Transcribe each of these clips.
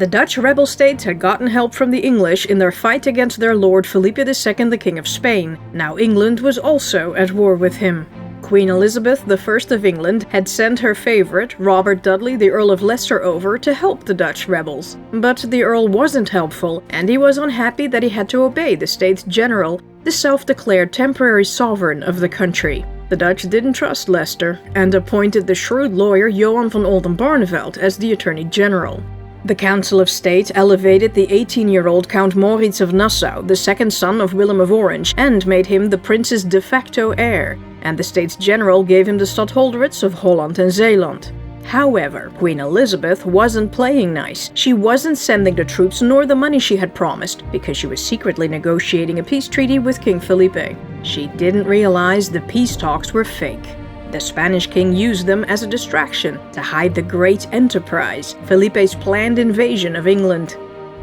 The Dutch rebel states had gotten help from the English in their fight against their lord Felipe II, the King of Spain. Now England was also at war with him. Queen Elizabeth I of England had sent her favorite, Robert Dudley, the Earl of Leicester, over to help the Dutch rebels. But the Earl wasn't helpful, and he was unhappy that he had to obey the States General, the self-declared temporary sovereign of the country. The Dutch didn't trust Leicester, and appointed the shrewd lawyer Johan van Oldenbarnevelt as the Attorney General. The Council of State elevated the 18-year-old Count Moritz of Nassau, the second son of Willem of Orange, and made him the prince's de facto heir, and the States General gave him the stadholderates of Holland and Zeeland. However, Queen Elizabeth wasn't playing nice. She wasn't sending the troops nor the money she had promised, because she was secretly negotiating a peace treaty with King Felipe. She didn't realize the peace talks were fake. The Spanish king used them as a distraction to hide the great enterprise, Felipe's planned invasion of England.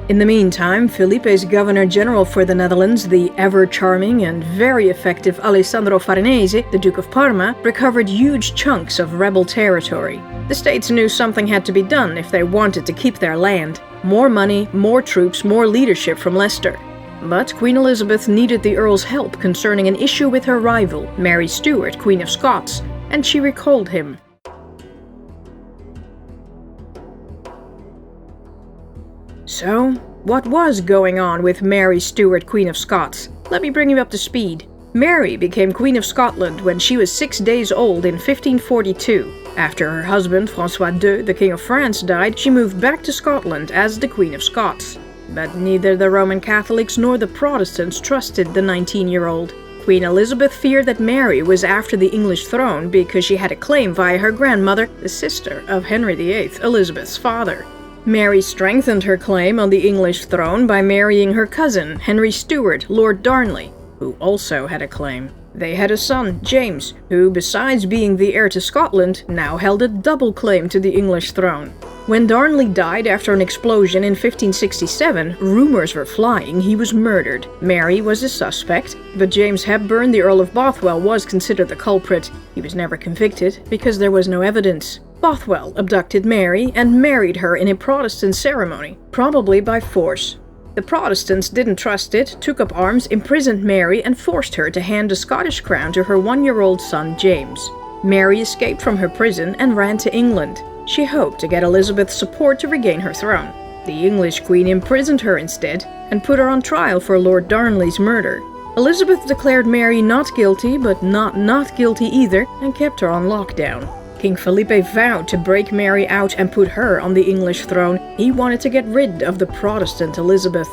In the meantime, Felipe's governor-general for the Netherlands, the ever-charming and very effective Alessandro Farnese, the Duke of Parma, recovered huge chunks of rebel territory. The states knew something had to be done if they wanted to keep their land. More money, more troops, more leadership from Leicester. But Queen Elizabeth needed the Earl's help concerning an issue with her rival, Mary Stuart, Queen of Scots, and she recalled him. So, what was going on with Mary Stuart, Queen of Scots? Let me bring you up to speed. Mary became Queen of Scotland when she was 6 days old in 1542. After her husband, François II, the King of France, died, she moved back to Scotland as the Queen of Scots. But neither the Roman Catholics nor the Protestants trusted the 19-year-old. Queen Elizabeth feared that Mary was after the English throne because she had a claim via her grandmother, the sister of Henry VIII, Elizabeth's father. Mary strengthened her claim on the English throne by marrying her cousin, Henry Stuart, Lord Darnley, who also had a claim. They had a son, James, who, besides being the heir to Scotland, now held a double claim to the English throne. When Darnley died after an explosion in 1567, rumors were flying he was murdered. Mary was a suspect, but James Hepburn, the Earl of Bothwell, was considered the culprit. He was never convicted because there was no evidence. Bothwell abducted Mary and married her in a Protestant ceremony, probably by force. The Protestants didn't trust it, took up arms, imprisoned Mary, and forced her to hand the Scottish crown to her 1-year-old son James. Mary escaped from her prison and ran to England. She hoped to get Elizabeth's support to regain her throne. The English queen imprisoned her instead and put her on trial for Lord Darnley's murder. Elizabeth declared Mary not guilty, but not guilty either, and kept her on lockdown. King Felipe vowed to break Mary out and put her on the English throne. He wanted to get rid of the Protestant Elizabeth.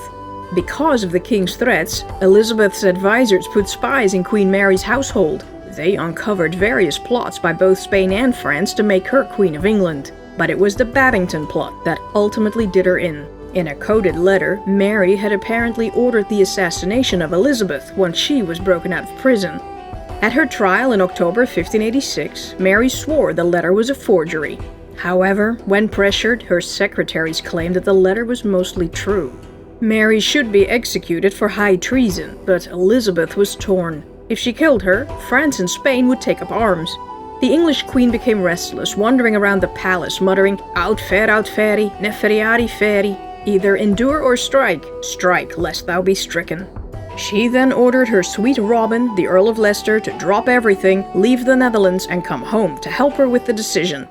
Because of the king's threats, Elizabeth's advisors put spies in Queen Mary's household. They uncovered various plots by both Spain and France to make her Queen of England. But it was the Babington plot that ultimately did her in. In a coded letter, Mary had apparently ordered the assassination of Elizabeth once she was broken out of prison. At her trial in October 1586, Mary swore the letter was a forgery. However, when pressured, her secretaries claimed that the letter was mostly true. Mary should be executed for high treason, but Elizabeth was torn. If she killed her, France and Spain would take up arms. The English queen became restless, wandering around the palace, muttering, "Aut feri, neferiari feri," either endure or strike, strike lest thou be stricken. She then ordered her sweet Robin, the Earl of Leicester, to drop everything, leave the Netherlands, and come home to help her with the decision.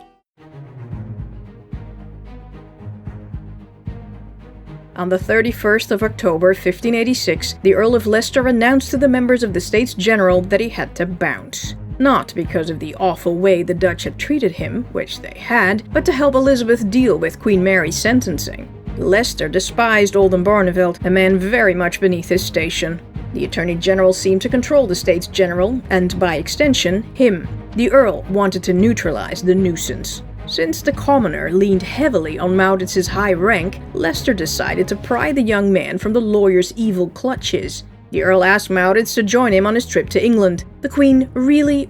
On the 31st of October 1586, the Earl of Leicester announced to the members of the States General that he had to bounce. Not because of the awful way the Dutch had treated him, which they had, but to help Elizabeth deal with Queen Mary's sentencing. Leicester despised Oldenbarnevelt, a man very much beneath his station. The Attorney General seemed to control the States General, and by extension, him. The Earl wanted to neutralize the nuisance. Since the commoner leaned heavily on Maurits's high rank, Leicester decided to pry the young man from the lawyer's evil clutches. The Earl asked Maurits to join him on his trip to England. The Queen really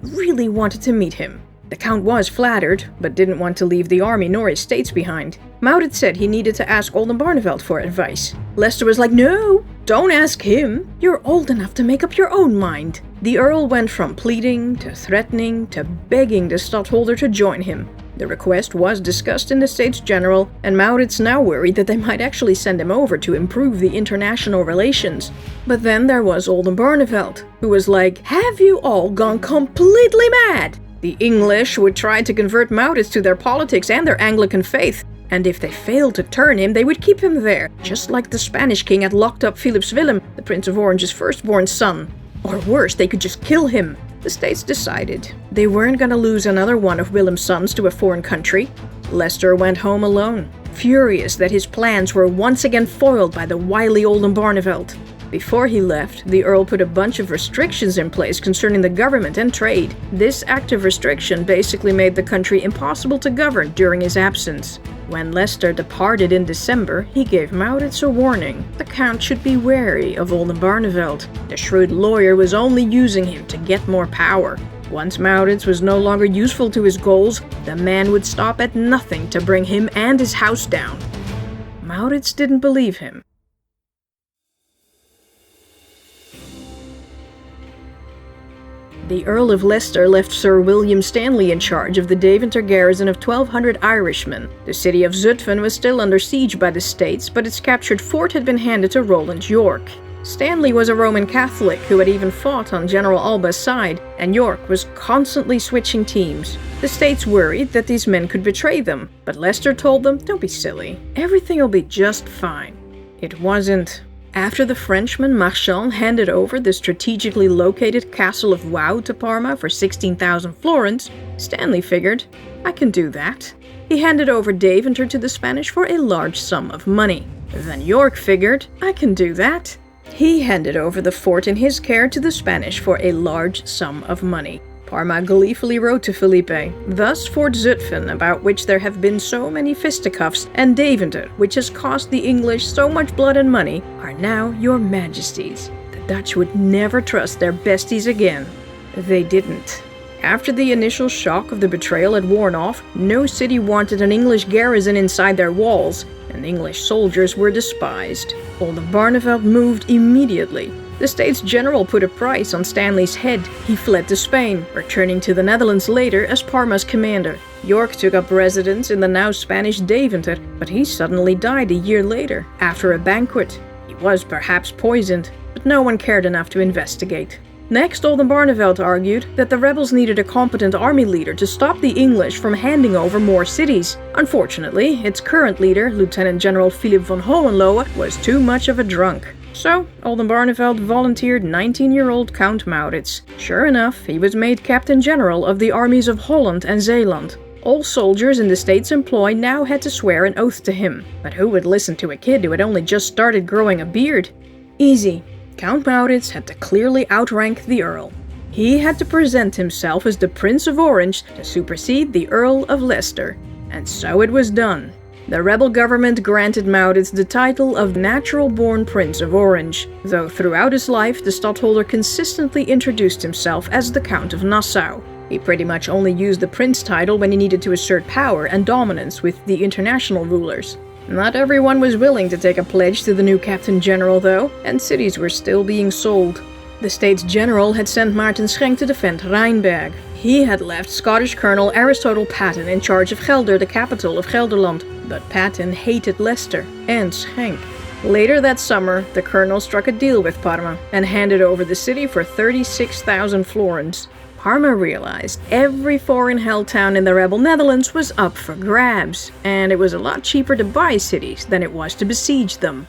wanted to meet him. The Count was flattered, but didn't want to leave the army nor his states behind. Maurits said he needed to ask Oldenbarnevelt for advice. Leicester was like, "No, don't ask him. You're old enough to make up your own mind." The Earl went from pleading to threatening to begging the stadholder to join him. The request was discussed in the States General, and Maurits now worried that they might actually send him over to improve the international relations. But then there was Oldenbarneveldt, who was like, "Have you all gone completely mad?" The English would try to convert Maurits to their politics and their Anglican faith, and if they failed to turn him, they would keep him there, just like the Spanish king had locked up Philips Willem, the Prince of Orange's firstborn son. Or worse, they could just kill him. The States decided they weren't going to lose another one of Willem's sons to a foreign country. Leicester went home alone, furious that his plans were once again foiled by the wily Oldenbarneveldt. Before he left, the Earl put a bunch of restrictions in place concerning the government and trade. This act of restriction basically made the country impossible to govern during his absence. When Leicester departed in December, he gave Maurits a warning. The Count should be wary of Oldenbarneveldt. The shrewd lawyer was only using him to get more power. Once Maurits was no longer useful to his goals, the man would stop at nothing to bring him and his house down. Maurits didn't believe him. The Earl of Leicester left Sir William Stanley in charge of the Deventer garrison of 1,200 Irishmen. The city of Zutphen was still under siege by the States, but its captured fort had been handed to Roland York. Stanley was a Roman Catholic who had even fought on General Alba's side, and York was constantly switching teams. The States worried that these men could betray them, but Leicester told them, "Don't be silly. Everything will be just fine." It wasn't. After the Frenchman Marchand handed over the strategically located castle of Wau to Parma for 16,000 florins, Stanley figured, "I can do that." He handed over Deventer to the Spanish for a large sum of money. Then York figured, "I can do that." He handed over the fort in his care to the Spanish for a large sum of money. Parma gleefully wrote to Felipe, "Thus Fort Zutphen, about which there have been so many fisticuffs, and Deventer, which has cost the English so much blood and money, are now your majesties." The Dutch would never trust their besties again. They didn't. After the initial shock of the betrayal had worn off, no city wanted an English garrison inside their walls, and English soldiers were despised. Oldenbarneveldt moved immediately. The States General put a price on Stanley's head. He fled to Spain, returning to the Netherlands later as Parma's commander. York took up residence in the now Spanish Deventer, but he suddenly died a year later, after a banquet. He was perhaps poisoned, but no one cared enough to investigate. Next, Oldenbarneveldt argued that the rebels needed a competent army leader to stop the English from handing over more cities. Unfortunately, its current leader, Lieutenant General Philip von Hohenlohe, was too much of a drunk. So, Oldenbarneveldt volunteered 19-year-old Count Maurits. Sure enough, he was made Captain General of the armies of Holland and Zeeland. All soldiers in the state's employ now had to swear an oath to him. But who would listen to a kid who had only just started growing a beard? Easy. Count Maurits had to clearly outrank the Earl. He had to present himself as the Prince of Orange to supersede the Earl of Leicester. And so it was done. The rebel government granted Maurits the title of natural-born Prince of Orange, though throughout his life the stadtholder consistently introduced himself as the Count of Nassau. He pretty much only used the prince title when he needed to assert power and dominance with the international rulers. Not everyone was willing to take a pledge to the new Captain General though, and cities were still being sold. The States General had sent Maarten Schenk to defend Rheinberg. He had left Scottish Colonel Aristotle Patton in charge of Gelder, the capital of Gelderland, but Patton hated Leicester and Schenk. Later that summer, the colonel struck a deal with Parma and handed over the city for 36,000 florins. Parma realized every foreign-held town in the rebel Netherlands was up for grabs, and it was a lot cheaper to buy cities than it was to besiege them.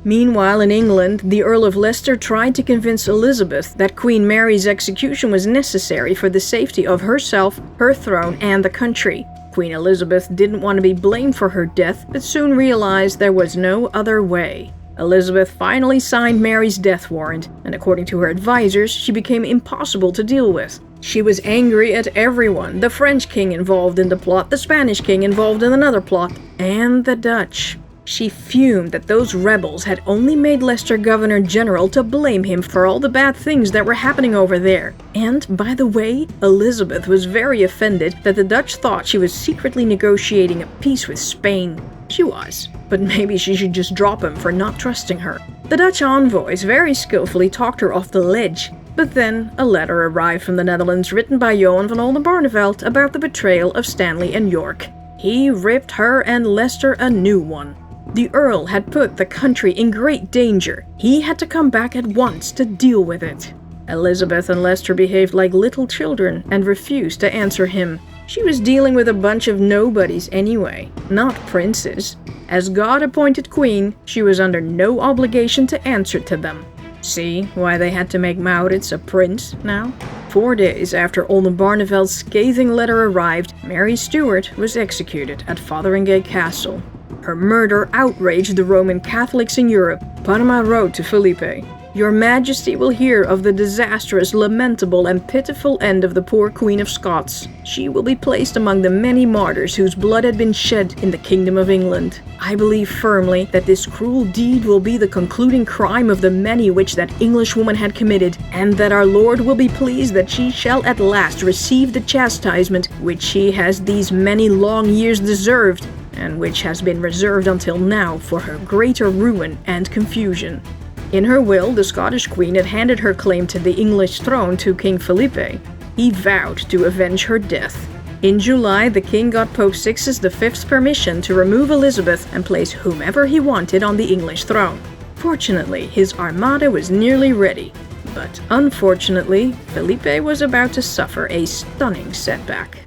Meanwhile, in England, the Earl of Leicester tried to convince Elizabeth that Queen Mary's execution was necessary for the safety of herself, her throne, and the country. Queen Elizabeth didn't want to be blamed for her death, but soon realized there was no other way. Elizabeth finally signed Mary's death warrant, and according to her advisors, she became impossible to deal with. She was angry at everyone, the French king involved in the plot, the Spanish king involved in another plot, and the Dutch. She fumed that those rebels had only made Leicester Governor-General to blame him for all the bad things that were happening over there. And, by the way, Elizabeth was very offended that the Dutch thought she was secretly negotiating a peace with Spain. She was, but maybe she should just drop him for not trusting her. The Dutch envoys very skillfully talked her off the ledge. But then, a letter arrived from the Netherlands written by Johan van Oldenbarnevelt about the betrayal of Stanley and York. He ripped her and Leicester a new one. The Earl had put the country in great danger. He had to come back at once to deal with it. Elizabeth and Leicester behaved like little children and refused to answer him. She was dealing with a bunch of nobodies anyway, not princes. As God-appointed queen, she was under no obligation to answer to them. See why they had to make Maurits a prince now? 4 days after Oldenbarnevelt's scathing letter arrived, Mary Stuart was executed at Fotheringay Castle. Her murder outraged the Roman Catholics in Europe. Parma wrote to Felipe, "Your Majesty will hear of the disastrous, lamentable, and pitiful end of the poor Queen of Scots. She will be placed among the many martyrs whose blood had been shed in the Kingdom of England. I believe firmly that this cruel deed will be the concluding crime of the many which that Englishwoman had committed, and that our Lord will be pleased that she shall at last receive the chastisement which she has these many long years deserved, and which has been reserved until now for her greater ruin and confusion." In her will, the Scottish Queen had handed her claim to the English throne to King Felipe. He vowed to avenge her death. In July, the king got Pope Sixtus V's permission to remove Elizabeth and place whomever he wanted on the English throne. Fortunately, his armada was nearly ready. But unfortunately, Felipe was about to suffer a stunning setback.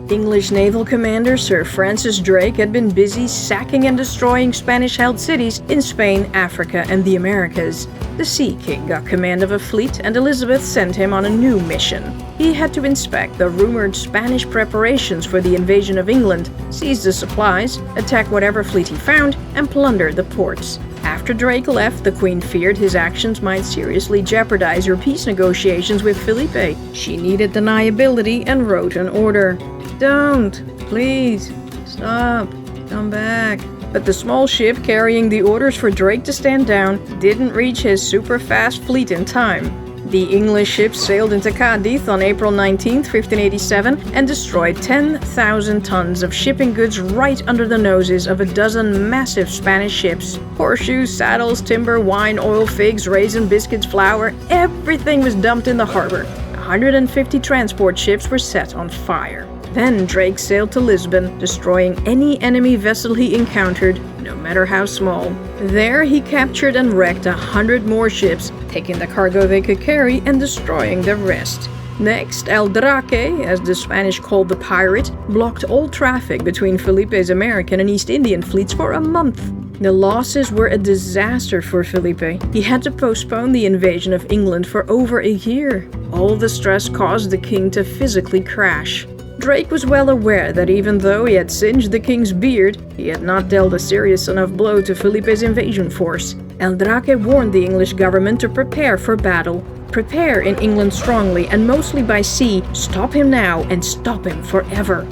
English naval commander Sir Francis Drake had been busy sacking and destroying Spanish-held cities in Spain, Africa, and the Americas. The Sea King got command of a fleet, and Elizabeth sent him on a new mission. He had to inspect the rumored Spanish preparations for the invasion of England, seize the supplies, attack whatever fleet he found, and plunder the ports. After Drake left, the Queen feared his actions might seriously jeopardize her peace negotiations with Felipe. She needed deniability and wrote an order. "Don't! Please! Stop! Come back!" But the small ship carrying the orders for Drake to stand down didn't reach his super-fast fleet in time. The English ship sailed into Cadiz on April 19, 1587, and destroyed 10,000 tons of shipping goods right under the noses of a dozen massive Spanish ships. Horseshoes, saddles, timber, wine, oil, figs, raisin, biscuits, flour, everything was dumped in the harbor. 150 transport ships were set on fire. Then Drake sailed to Lisbon, destroying any enemy vessel he encountered, no matter how small. There he captured and wrecked 100 more ships, taking the cargo they could carry and destroying the rest. Next, El Draque, as the Spanish called the pirate, blocked all traffic between Felipe's American and East Indian fleets for a month. The losses were a disaster for Felipe. He had to postpone the invasion of England for over a year. All the stress caused the king to physically crash. Drake was well aware that even though he had singed the king's beard, he had not dealt a serious enough blow to Felipe's invasion force. El Draque warned the English government to prepare for battle. Prepare in England strongly and mostly by sea. Stop him now and stop him forever.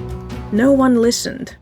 No one listened.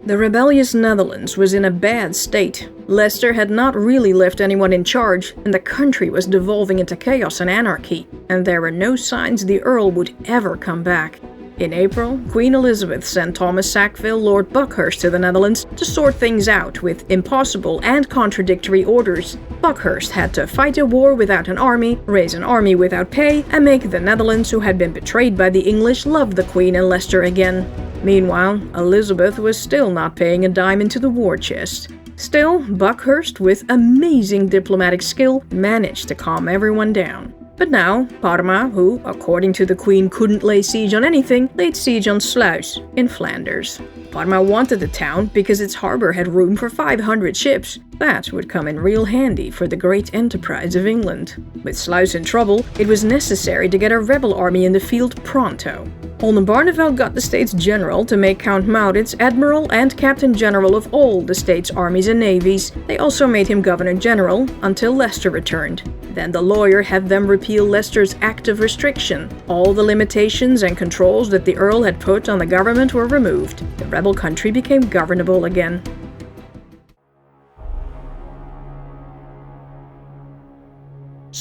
The rebellious Netherlands was in a bad state. Leicester had not really left anyone in charge, and the country was devolving into chaos and anarchy, and there were no signs the Earl would ever come back. In April, Queen Elizabeth sent Thomas Sackville, Lord Buckhurst, to the Netherlands to sort things out with impossible and contradictory orders. Buckhurst had to fight a war without an army, raise an army without pay, and make the Netherlands, who had been betrayed by the English, love the Queen and Leicester again. Meanwhile, Elizabeth was still not paying a dime into the war chest. Still, Buckhurst, with amazing diplomatic skill, managed to calm everyone down. But now, Parma, who, according to the Queen, couldn't lay siege on anything, laid siege on Sluis, in Flanders. Parma wanted the town because its harbor had room for 500 ships. That would come in real handy for the great enterprise of England. With Sluis in trouble, it was necessary to get a rebel army in the field pronto. Oldenbarneveldt got the States General to make Count Maurits Admiral and Captain General of all the state's armies and navies. They also made him Governor General until Leicester returned. Then the lawyer had them repeal Leicester's Act of Restriction. All the limitations and controls that the Earl had put on the government were removed. The rebel country became governable again.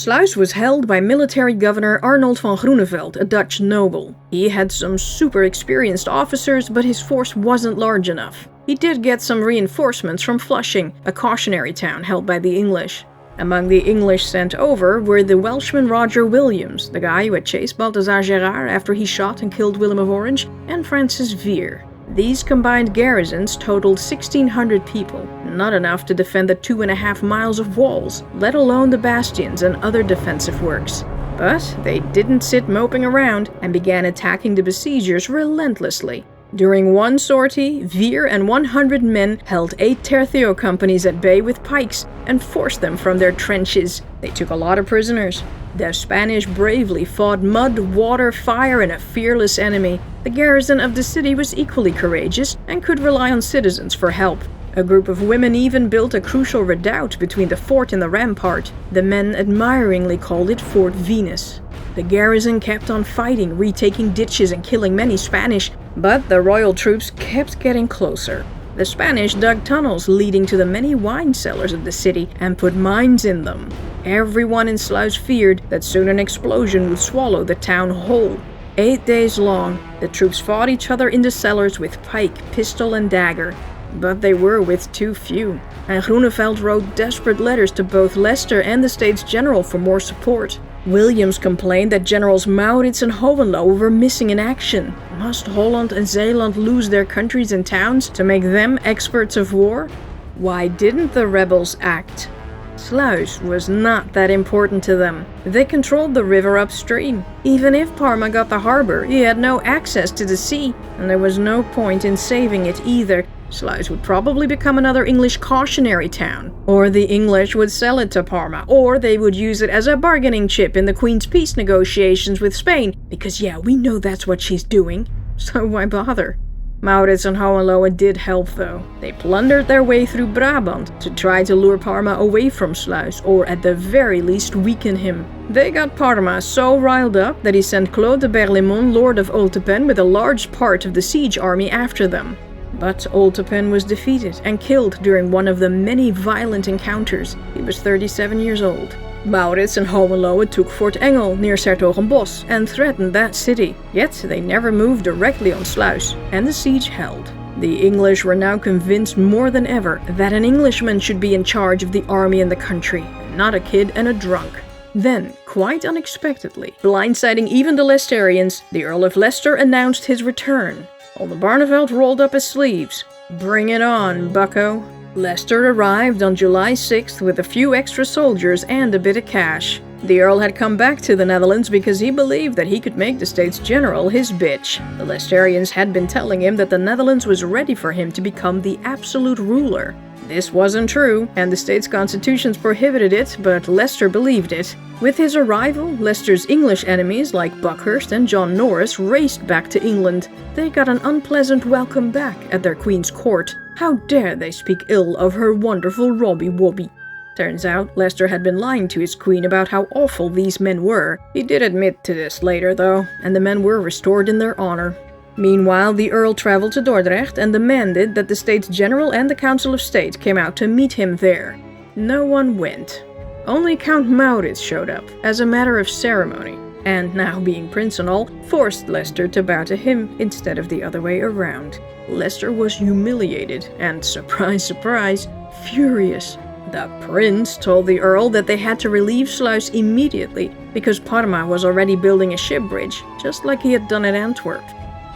Sluis was held by military governor Arnold van Groeneveld, a Dutch noble. He had some super experienced officers, but his force wasn't large enough. He did get some reinforcements from Flushing, a cautionary town held by the English. Among the English sent over were the Welshman Roger Williams, the guy who had chased Balthazar Gerard after he shot and killed Willem of Orange, and Francis Vere. These combined garrisons totaled 1,600 people, not enough to defend the 2.5 miles of walls, let alone the bastions and other defensive works. But they didn't sit moping around and began attacking the besiegers relentlessly. During one sortie, Vere and 100 men held 8 tercio companies at bay with pikes and forced them from their trenches. They took a lot of prisoners. The Spanish bravely fought mud, water, fire, and a fearless enemy. The garrison of the city was equally courageous and could rely on citizens for help. A group of women even built a crucial redoubt between the fort and the rampart. The men admiringly called it Fort Venus. The garrison kept on fighting, retaking ditches and killing many Spanish, but the royal troops kept getting closer. The Spanish dug tunnels leading to the many wine cellars of the city and put mines in them. Everyone in Sluis feared that soon an explosion would swallow the town whole. 8 days long, the troops fought each other in the cellars with pike, pistol, and dagger. But they were with too few, and Groeneveld wrote desperate letters to both Leicester and the States General for more support. Williams complained that Generals Maurits and Hohenlohe were missing in action. Must Holland and Zeeland lose their countries and towns to make them experts of war? Why didn't the rebels act? Sluis was not that important to them. They controlled the river upstream. Even if Parma got the harbor, he had no access to the sea, and there was no point in saving it either. Sluis would probably become another English cautionary town, or the English would sell it to Parma, or they would use it as a bargaining chip in the Queen's peace negotiations with Spain, because yeah, we know that's what she's doing, so why bother? Maurits and Hohenlohe did help though. They plundered their way through Brabant to try to lure Parma away from Sluis, or at the very least weaken him. They got Parma so riled up that he sent Claude de Berlaymont, Lord of Oltepen, with a large part of the siege army after them. But Oltepen was defeated and killed during one of the many violent encounters. He was 37 years old. Maurits and Hohenlohe took Fort Engel near 's-Hertogenbosch and threatened that city. Yet they never moved directly on Sluis, and the siege held. The English were now convinced more than ever that an Englishman should be in charge of the army and the country, not a kid and a drunk. Then, quite unexpectedly, blindsiding even the Leicesterians, the Earl of Leicester announced his return. Oldenbarneveld rolled up his sleeves. Bring it on, bucko. Leicester arrived on July 6th with a few extra soldiers and a bit of cash. The Earl had come back to the Netherlands because he believed that he could make the States General his bitch. The Leicesterians had been telling him that the Netherlands was ready for him to become the absolute ruler. This wasn't true, and the state's constitutions prohibited it, but Leicester believed it. With his arrival, Leicester's English enemies like Buckhurst and John Norris raced back to England. They got an unpleasant welcome back at their queen's court. How dare they speak ill of her wonderful Robbie Wobbie? Turns out, Leicester had been lying to his queen about how awful these men were. He did admit to this later, though, and the men were restored in their honor. Meanwhile, the Earl traveled to Dordrecht and demanded that the States General and the Council of State came out to meet him there. No one went. Only Count Maurits showed up, as a matter of ceremony, and now being prince and all, forced Leicester to bow to him instead of the other way around. Leicester was humiliated and, surprise, surprise, furious. The prince told the Earl that they had to relieve Sluis immediately because Parma was already building a ship bridge, just like he had done at Antwerp.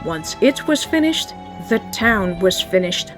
Once it was finished, the town was finished.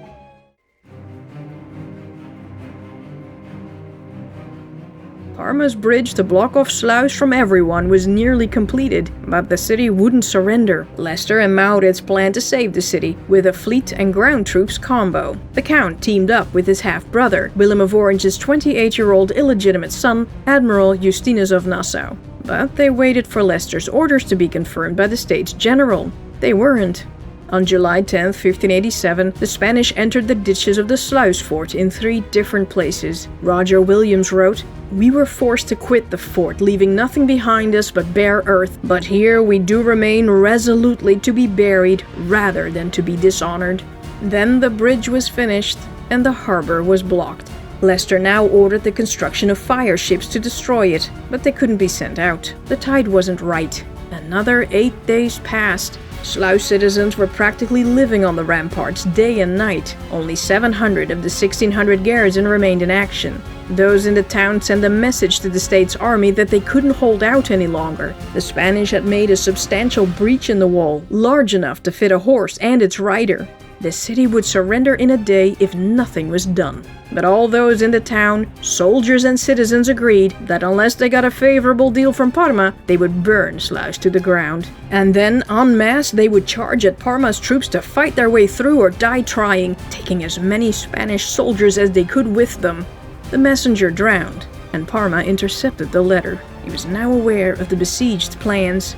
Parma's bridge to block off Sluis from everyone was nearly completed, but the city wouldn't surrender. Leicester and Maurits planned to save the city with a fleet and ground troops combo. The Count teamed up with his half-brother, Willem of Orange's 28-year-old illegitimate son, Admiral Justinus of Nassau. But they waited for Leicester's orders to be confirmed by the States General. They weren't. On July 10, 1587, the Spanish entered the ditches of the Sluis fort in 3 different places. Roger Williams wrote, "We were forced to quit the fort, leaving nothing behind us but bare earth, but here we do remain resolutely to be buried rather than to be dishonored." Then the bridge was finished and the harbor was blocked. Leicester now ordered the construction of fire ships to destroy it, but they couldn't be sent out. The tide wasn't right. Another 8 days passed. Sluis citizens were practically living on the ramparts day and night. Only 700 of the 1,600 garrison remained in action. Those in the town sent a message to the state's army that they couldn't hold out any longer. The Spanish had made a substantial breach in the wall, large enough to fit a horse and its rider. The city would surrender in a day if nothing was done. But all those in the town, soldiers and citizens, agreed that unless they got a favorable deal from Parma, they would burn Sluis to the ground. And then, en masse, they would charge at Parma's troops to fight their way through or die trying, taking as many Spanish soldiers as they could with them. The messenger drowned, and Parma intercepted the letter. He was now aware of the besieged plans.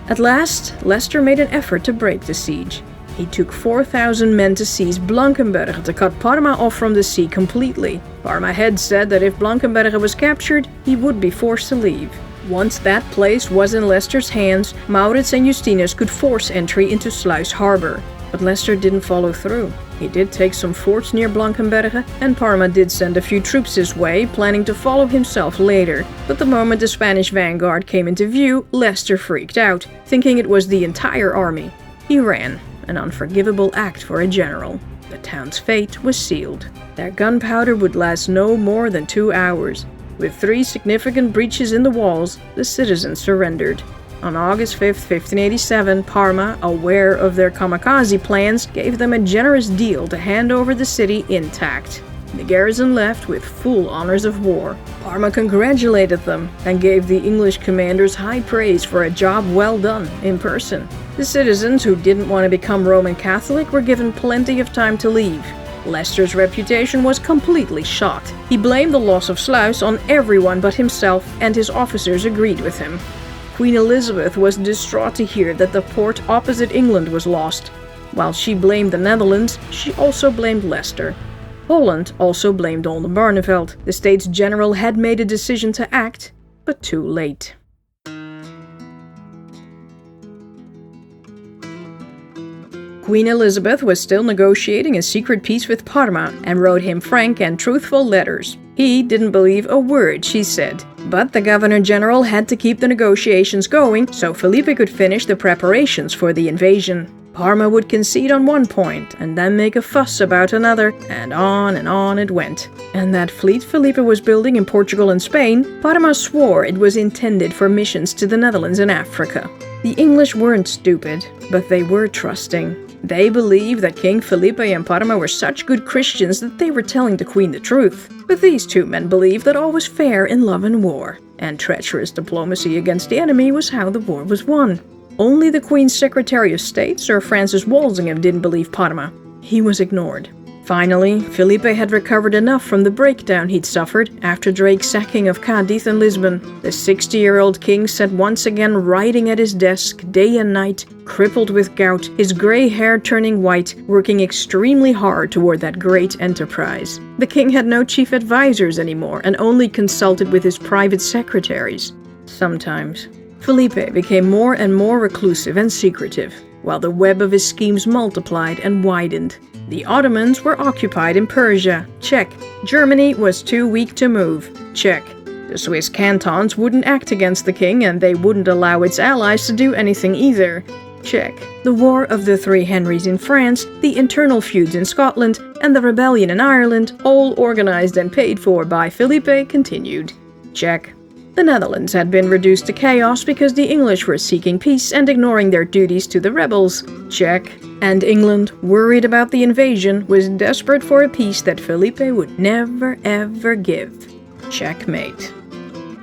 At last, Leicester made an effort to break the siege. He took 4,000 men to seize Blankenberge to cut Parma off from the sea completely. Parma had said that if Blankenberge was captured, he would be forced to leave. Once that place was in Leicester's hands, Maurits and Justinus could force entry into Sluis harbor. But Leicester didn't follow through. He did take some forts near Blankenberge, and Parma did send a few troops his way, planning to follow himself later. But the moment the Spanish vanguard came into view, Leicester freaked out, thinking it was the entire army. He ran. An unforgivable act for a general. The town's fate was sealed. Their gunpowder would last no more than 2 hours. With 3 significant breaches in the walls, the citizens surrendered. On August 5, 1587, Parma, aware of their kamikaze plans, gave them a generous deal to hand over the city intact. The garrison left with full honors of war. Parma congratulated them and gave the English commanders high praise for a job well done in person. The citizens who didn't want to become Roman Catholic were given plenty of time to leave. Leicester's reputation was completely shot. He blamed the loss of Sluis on everyone but himself, and his officers agreed with him. Queen Elizabeth was distraught to hear that the port opposite England was lost. While she blamed the Netherlands, she also blamed Leicester. Holland also blamed Oldenbarneveld. The States General had made a decision to act, but too late. Queen Elizabeth was still negotiating a secret peace with Parma and wrote him frank and truthful letters. He didn't believe a word she said. But the Governor-General had to keep the negotiations going so Felipe could finish the preparations for the invasion. Parma would concede on one point and then make a fuss about another, and on it went. And that fleet Felipe was building in Portugal and Spain, Parma swore it was intended for missions to the Netherlands and Africa. The English weren't stupid, but they were trusting. They believed that King Felipe and Parma were such good Christians that they were telling the Queen the truth. But these two men believed that all was fair in love and war, and treacherous diplomacy against the enemy was how the war was won. Only the Queen's Secretary of State, Sir Francis Walsingham, didn't believe Parma. He was ignored. Finally, Felipe had recovered enough from the breakdown he'd suffered after Drake's sacking of Cadiz and Lisbon. The 60-year-old king sat once again writing at his desk day and night, crippled with gout, his gray hair turning white, working extremely hard toward that great enterprise. The king had no chief advisors anymore and only consulted with his private secretaries. Sometimes. Felipe became more and more reclusive and secretive, while the web of his schemes multiplied and widened. The Ottomans were occupied in Persia. Check. Germany was too weak to move. Check. The Swiss cantons wouldn't act against the king, and they wouldn't allow its allies to do anything either. Check. The War of the Three Henrys in France, the internal feuds in Scotland, and the rebellion in Ireland, all organized and paid for by Felipe, continued. Check. The Netherlands had been reduced to chaos because the English were seeking peace and ignoring their duties to the rebels. Check. And England, worried about the invasion, was desperate for a peace that Felipe would never ever give. Checkmate.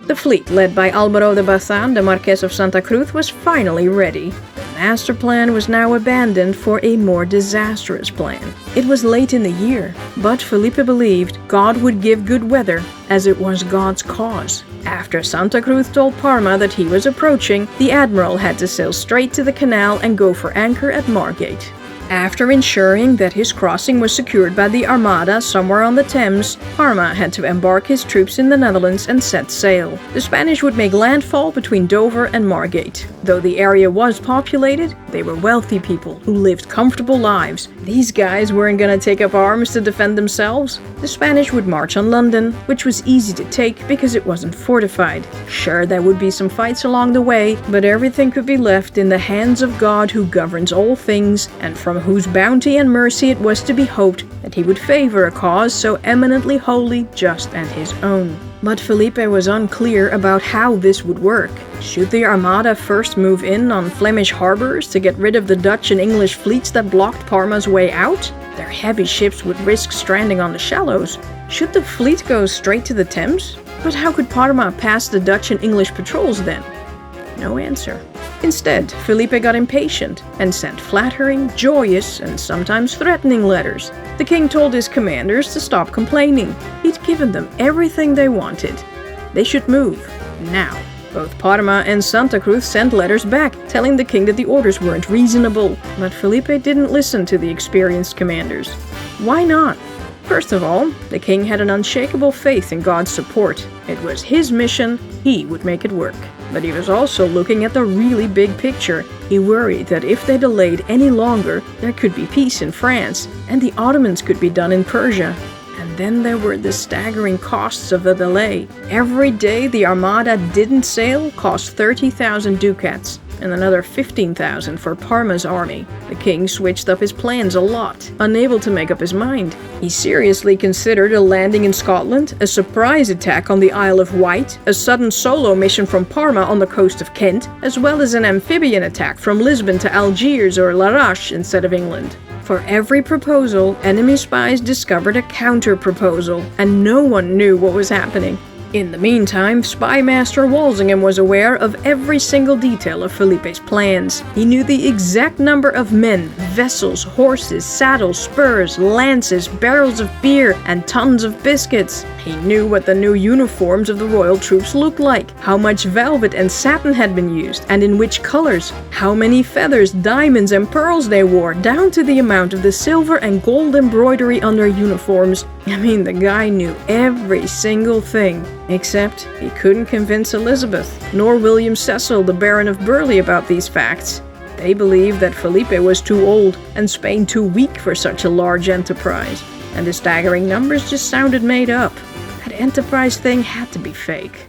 The fleet led by Álvaro de Bazán, the Marquess of Santa Cruz, was finally ready. The master plan was now abandoned for a more disastrous plan. It was late in the year, but Felipe believed God would give good weather, as it was God's cause. After Santa Cruz told Parma that he was approaching, the admiral had to sail straight to the canal and go for anchor at Margate. After ensuring that his crossing was secured by the Armada somewhere on the Thames, Parma had to embark his troops in the Netherlands and set sail. The Spanish would make landfall between Dover and Margate. Though the area was populated, they were wealthy people who lived comfortable lives. These guys weren't gonna take up arms to defend themselves. The Spanish would march on London, which was easy to take because it wasn't fortified. Sure, there would be some fights along the way, but everything could be left in the hands of God who governs all things, and from whose bounty and mercy it was to be hoped that he would favor a cause so eminently holy, just, and his own. But Felipe was unclear about how this would work. Should the Armada first move in on Flemish harbors to get rid of the Dutch and English fleets that blocked Parma's way out? Their heavy ships would risk stranding on the shallows. Should the fleet go straight to the Thames? But how could Parma pass the Dutch and English patrols then? No answer. Instead, Felipe got impatient and sent flattering, joyous, and sometimes threatening letters. The king told his commanders to stop complaining. He'd given them everything they wanted. They should move, now. Both Parma and Santa Cruz sent letters back, telling the king that the orders weren't reasonable. But Felipe didn't listen to the experienced commanders. Why not? First of all, the king had an unshakable faith in God's support. It was his mission, he would make it work. But he was also looking at the really big picture. He worried that if they delayed any longer, there could be peace in France, and the Ottomans could be done in Persia. And then there were the staggering costs of the delay. Every day the Armada didn't sail cost 30,000 ducats, and another 15,000 for Parma's army. The king switched up his plans a lot, unable to make up his mind. He seriously considered a landing in Scotland, a surprise attack on the Isle of Wight, a sudden solo mission from Parma on the coast of Kent, as well as an amphibian attack from Lisbon to Algiers or Larache instead of England. For every proposal, enemy spies discovered a counter-proposal, and no one knew what was happening. In the meantime, Spy Master Walsingham was aware of every single detail of Felipe's plans. He knew the exact number of men, vessels, horses, saddles, spurs, lances, barrels of beer, and tons of biscuits. He knew what the new uniforms of the royal troops looked like, how much velvet and satin had been used, and in which colors, how many feathers, diamonds, and pearls they wore, down to the amount of the silver and gold embroidery on their uniforms. I mean, the guy knew every single thing. Except he couldn't convince Elizabeth, nor William Cecil, the Baron of Burleigh, about these facts. They believed that Felipe was too old and Spain too weak for such a large enterprise, and the staggering numbers just sounded made up. That enterprise thing had to be fake.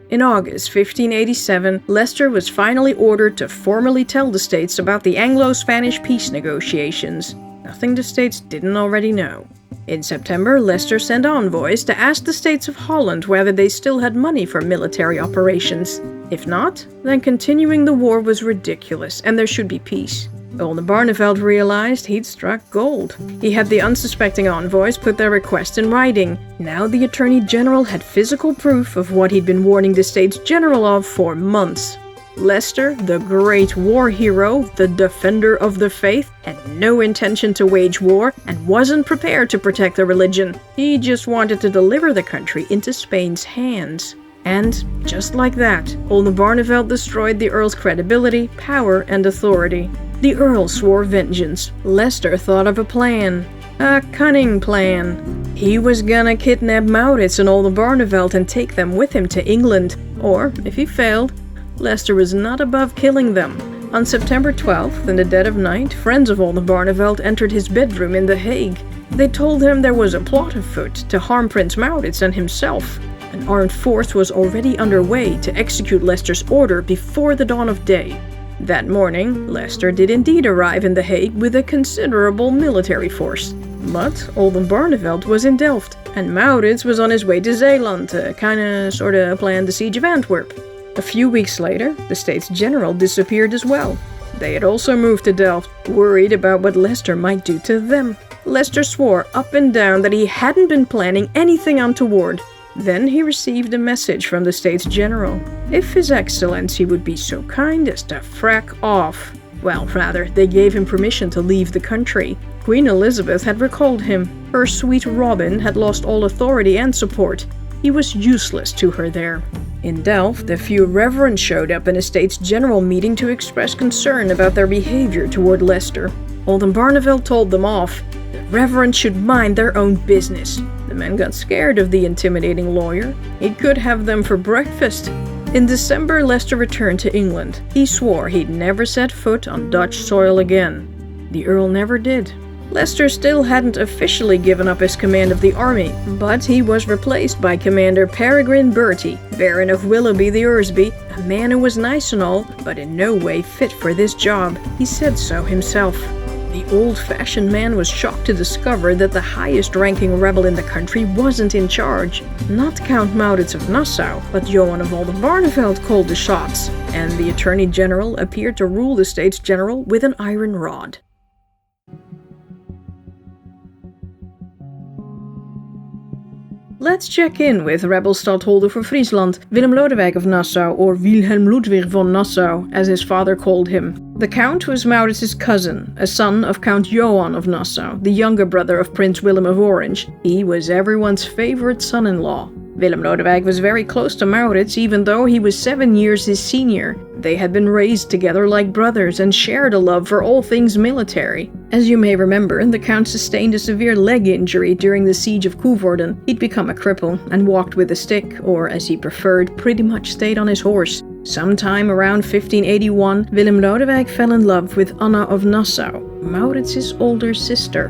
In August 1587, Leicester was finally ordered to formally tell the states about the Anglo-Spanish peace negotiations. Nothing the states didn't already know. In September, Leicester sent envoys to ask the states of Holland whether they still had money for military operations. If not, then continuing the war was ridiculous and there should be peace. Oldenbarnevelt realized he'd struck gold. He had the unsuspecting envoys put their request in writing. Now the Attorney General had physical proof of what he'd been warning the States General of for months. Leicester, the great war hero, the defender of the faith, had no intention to wage war and wasn't prepared to protect the religion. He just wanted to deliver the country into Spain's hands. And, just like that, Oldenbarnevelt destroyed the Earl's credibility, power, and authority. The Earl swore vengeance. Leicester thought of a plan. A cunning plan. He was gonna kidnap Maurits and Oldenbarnevelt and take them with him to England. Or, if he failed, Leicester was not above killing them. On September 12th, in the dead of night, friends of Oldenbarnevelt entered his bedroom in The Hague. They told him there was a plot afoot to harm Prince Maurits and himself. An armed force was already underway to execute Leicester's order before the dawn of day. That morning, Leicester did indeed arrive in The Hague with a considerable military force. But Oldenbarnevelt was in Delft, and Maurits was on his way to Zeeland to sorta plan the siege of Antwerp. A few weeks later, the States General disappeared as well. They had also moved to Delft, worried about what Leicester might do to them. Leicester swore up and down that he hadn't been planning anything untoward. Then he received a message from the States General. If His Excellency would be so kind as to frack off. Well, rather, they gave him permission to leave the country. Queen Elizabeth had recalled him. Her sweet Robin had lost all authority and support. He was useless to her there. In Delft, a few reverends showed up in a States General meeting to express concern about their behavior toward Leicester. Oldenbarneveld told them off. The reverends should mind their own business. The men got scared of the intimidating lawyer. He could have them for breakfast. In December, Leicester returned to England. He swore he'd never set foot on Dutch soil again. The Earl never did. Leicester still hadn't officially given up his command of the army, but he was replaced by Commander Peregrine Bertie, Baron of Willoughby the Eresby, a man who was nice and all, but in no way fit for this job. He said so himself. The old-fashioned man was shocked to discover that the highest-ranking rebel in the country wasn't in charge. Not Count Maurits of Nassau, but Johan of Oldenbarneveld called the shots, and the Attorney General appeared to rule the States General with an iron rod. Let's check in with rebel stadtholder for Friesland, Willem Lodewijk of Nassau, or Wilhelm Ludwig von Nassau, as his father called him. The Count was Maurits's cousin, a son of Count Johan of Nassau, the younger brother of Prince Willem of Orange. He was everyone's favorite son-in-law. Willem Lodewijk was very close to Maurits, even though he was 7 years his senior. They had been raised together like brothers and shared a love for all things military. As you may remember, the Count sustained a severe leg injury during the siege of Coevorden. He'd become a cripple and walked with a stick, or as he preferred, pretty much stayed on his horse. Sometime around 1581, Willem Lodewijk fell in love with Anna of Nassau, Maurits's older sister,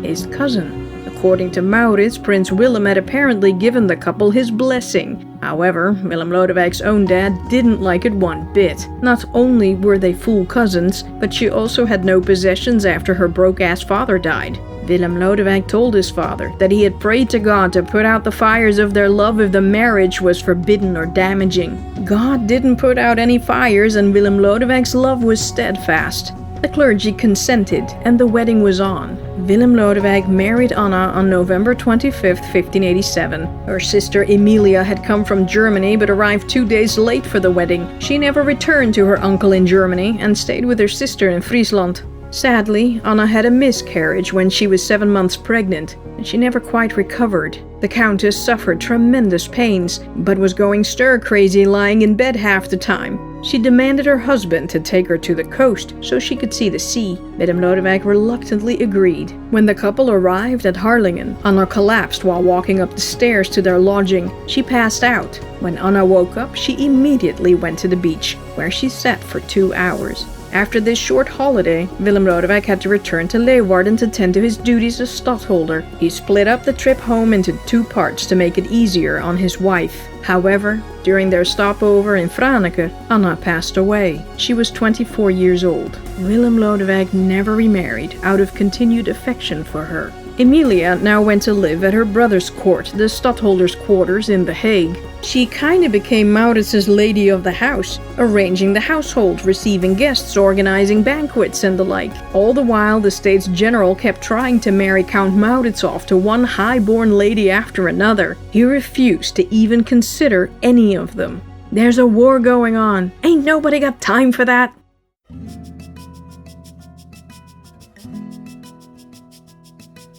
his cousin. According to Maurits, Prince Willem had apparently given the couple his blessing. However, Willem Lodewijk's own dad didn't like it one bit. Not only were they full cousins, but she also had no possessions after her broke-ass father died. Willem Lodewijk told his father that he had prayed to God to put out the fires of their love if the marriage was forbidden or damaging. God didn't put out any fires, and Willem Lodewijk's love was steadfast. The clergy consented, and the wedding was on. Willem Lodewijk married Anna on November 25, 1587. Her sister Emilia had come from Germany but arrived 2 days late for the wedding. She never returned to her uncle in Germany and stayed with her sister in Friesland. Sadly, Anna had a miscarriage when she was 7 months pregnant, and she never quite recovered. The Countess suffered tremendous pains, but was going stir-crazy lying in bed half the time. She demanded her husband to take her to the coast so she could see the sea. Willem Lodewijk reluctantly agreed. When the couple arrived at Harlingen, Anna collapsed while walking up the stairs to their lodging. She passed out. When Anna woke up, she immediately went to the beach, where she sat for 2 hours. After this short holiday, Willem Lodewijk had to return to Leeuwarden to tend to his duties as stadtholder. He split up the trip home into 2 parts to make it easier on his wife. However, during their stopover in Franeker, Anna passed away. She was 24 years old. Willem Lodewijk never remarried out of continued affection for her. Emilia now went to live at her brother's court, the stadtholder's quarters in The Hague. She kinda became Maurits's lady of the house, arranging the household, receiving guests, organizing banquets and the like. All the while, the States General kept trying to marry Count Maurits off to one high-born lady after another. He refused to even consider any of them. There's a war going on. Ain't nobody got time for that.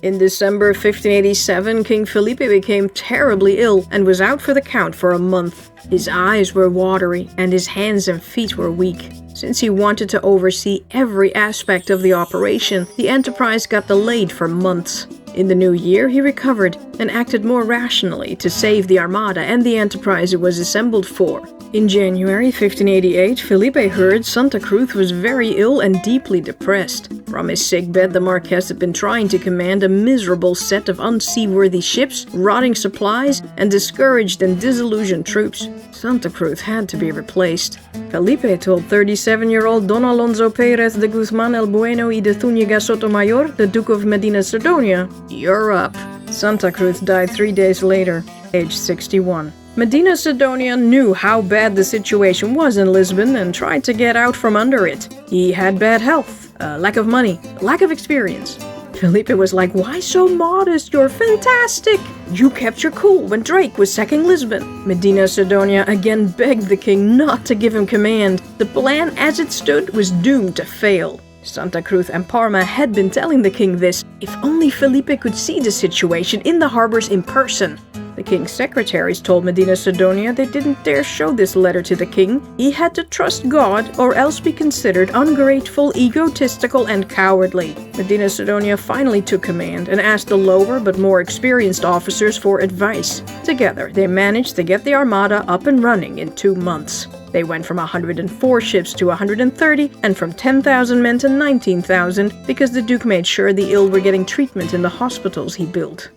In December 1587, King Felipe became terribly ill and was out for the Count for a month. His eyes were watery and his hands and feet were weak. Since he wanted to oversee every aspect of the operation, the enterprise got delayed for months. In the new year, he recovered and acted more rationally to save the Armada and the enterprise it was assembled for. In January 1588, Felipe heard Santa Cruz was very ill and deeply depressed. From his sickbed, the Marquess had been trying to command a miserable set of unseaworthy ships, rotting supplies, and discouraged and disillusioned troops. Santa Cruz had to be replaced. Felipe told 37-year-old Don Alonso Pérez de Guzmán el Bueno y de Zúñiga Sotomayor, the Duke of Medina Sidonia, "You're up." Santa Cruz died 3 days later, aged 61. Medina Sidonia knew how bad the situation was in Lisbon and tried to get out from under it. He had bad health, lack of money, lack of experience. Felipe was like, "Why so modest? You're fantastic! You kept your cool when Drake was sacking Lisbon." Medina Sidonia again begged the king not to give him command. The plan as it stood was doomed to fail. Santa Cruz and Parma had been telling the king this. If only Felipe could see the situation in the harbors in person. The king's secretaries told Medina Sidonia they didn't dare show this letter to the king. He had to trust God or else be considered ungrateful, egotistical, and cowardly. Medina Sidonia finally took command and asked the lower but more experienced officers for advice. Together, they managed to get the armada up and running in 2 months. They went from 104 ships to 130 and from 10,000 men to 19,000 because the Duke made sure the ill were getting treatment in the hospitals he built.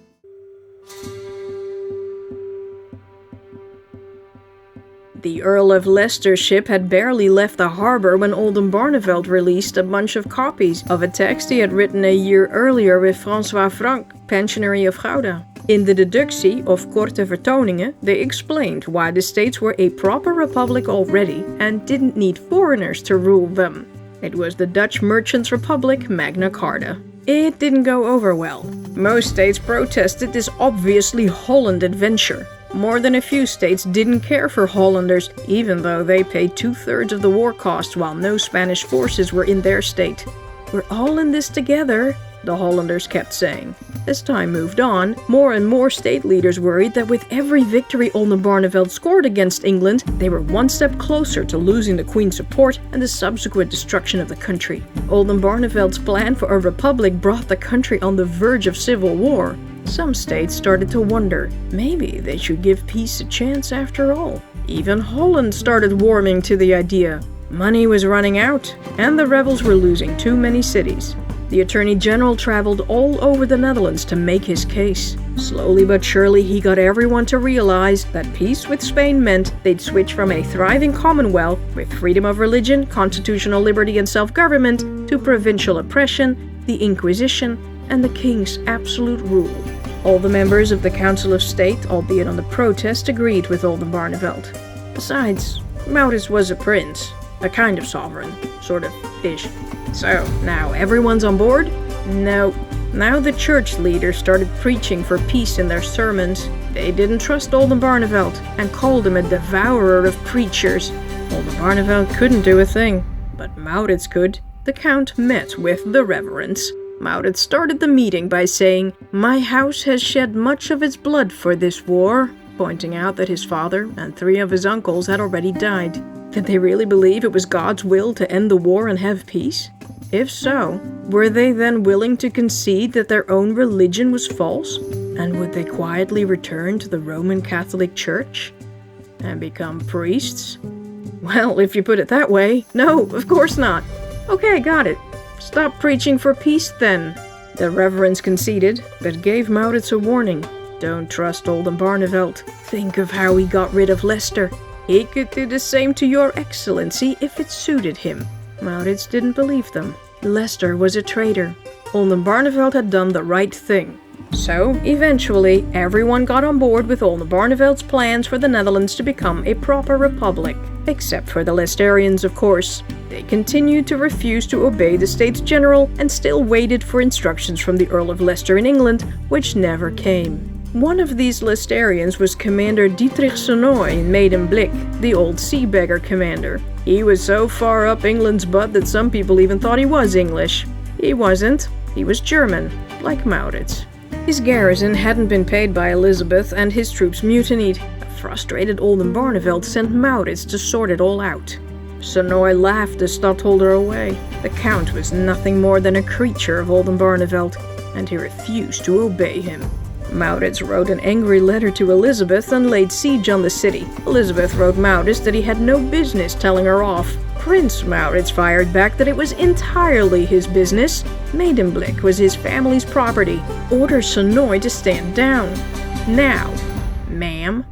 The Earl of Leicester's ship had barely left the harbor when Oldenbarnevelt released a bunch of copies of a text he had written a year earlier with François Franck, pensionary of Gouda. In the Deductie of Korte Vertoningen, they explained why the states were a proper republic already and didn't need foreigners to rule them. It was the Dutch Merchants' Republic, Magna Carta. It didn't go over well. Most states protested this obviously Holland adventure. More than a few states didn't care for Hollanders, even though they paid 2/3 of the war costs while no Spanish forces were in their state. "We're all in this together," the Hollanders kept saying. As time moved on, more and more state leaders worried that with every victory Oldenbarnevelt scored against England, they were one step closer to losing the Queen's support and the subsequent destruction of the country. Oldenbarnevelt's plan for a republic brought the country on the verge of civil war. Some states started to wonder, maybe they should give peace a chance after all. Even Holland started warming to the idea. Money was running out, and the rebels were losing too many cities. The Attorney General traveled all over the Netherlands to make his case. Slowly but surely, he got everyone to realize that peace with Spain meant they'd switch from a thriving commonwealth with freedom of religion, constitutional liberty, and self-government to provincial oppression, the Inquisition, and the king's absolute rule. All the members of the Council of State, albeit on the protest, agreed with Oldenbarnevelt. Besides, Maurits was a prince, a kind of sovereign, sort of ish. So, now everyone's on board? No. Now the church leaders started preaching for peace in their sermons. They didn't trust Oldenbarnevelt and called him a devourer of preachers. Oldenbarnevelt couldn't do a thing, but Maurits could. The Count met with the reverends. Maurits started the meeting by saying, "My house has shed much of its blood for this war," pointing out that his father and 3 of his uncles had already died. Did they really believe it was God's will to end the war and have peace? If so, were they then willing to concede that their own religion was false? And would they quietly return to the Roman Catholic Church and become priests? Well, if you put it that way, no, of course not. Okay, got it. Stop preaching for peace then. The reverends conceded, but gave Maurits a warning. Don't trust Oldenbarnevelt. Think of how he got rid of Leicester. He could do the same to your excellency if it suited him. Maurits didn't believe them. Leicester was a traitor. Oldenbarnevelt had done the right thing. So, eventually, everyone got on board with Oldenbarnevelt's plans for the Netherlands to become a proper republic. Except for the Leicesterians, of course. They continued to refuse to obey the States General and still waited for instructions from the Earl of Leicester in England, which never came. One of these Leicesterians was Commander Dietrich Sonoy in Medemblik, the old sea beggar commander. He was so far up England's butt that some people even thought he was English. He wasn't. He was German, like Maurits. His garrison hadn't been paid by Elizabeth and his troops mutinied. A frustrated Oldenbarnevelt sent Maurits to sort it all out. Sonoy laughed the stadtholder away. The Count was nothing more than a creature of Oldenbarnevelt, and he refused to obey him. Maurits wrote an angry letter to Elizabeth and laid siege on the city. Elizabeth wrote Maurits that he had no business telling her off. Prince Maurits fired back that it was entirely his business. Medemblik was his family's property. Ordered Sonoy to stand down. Now, ma'am.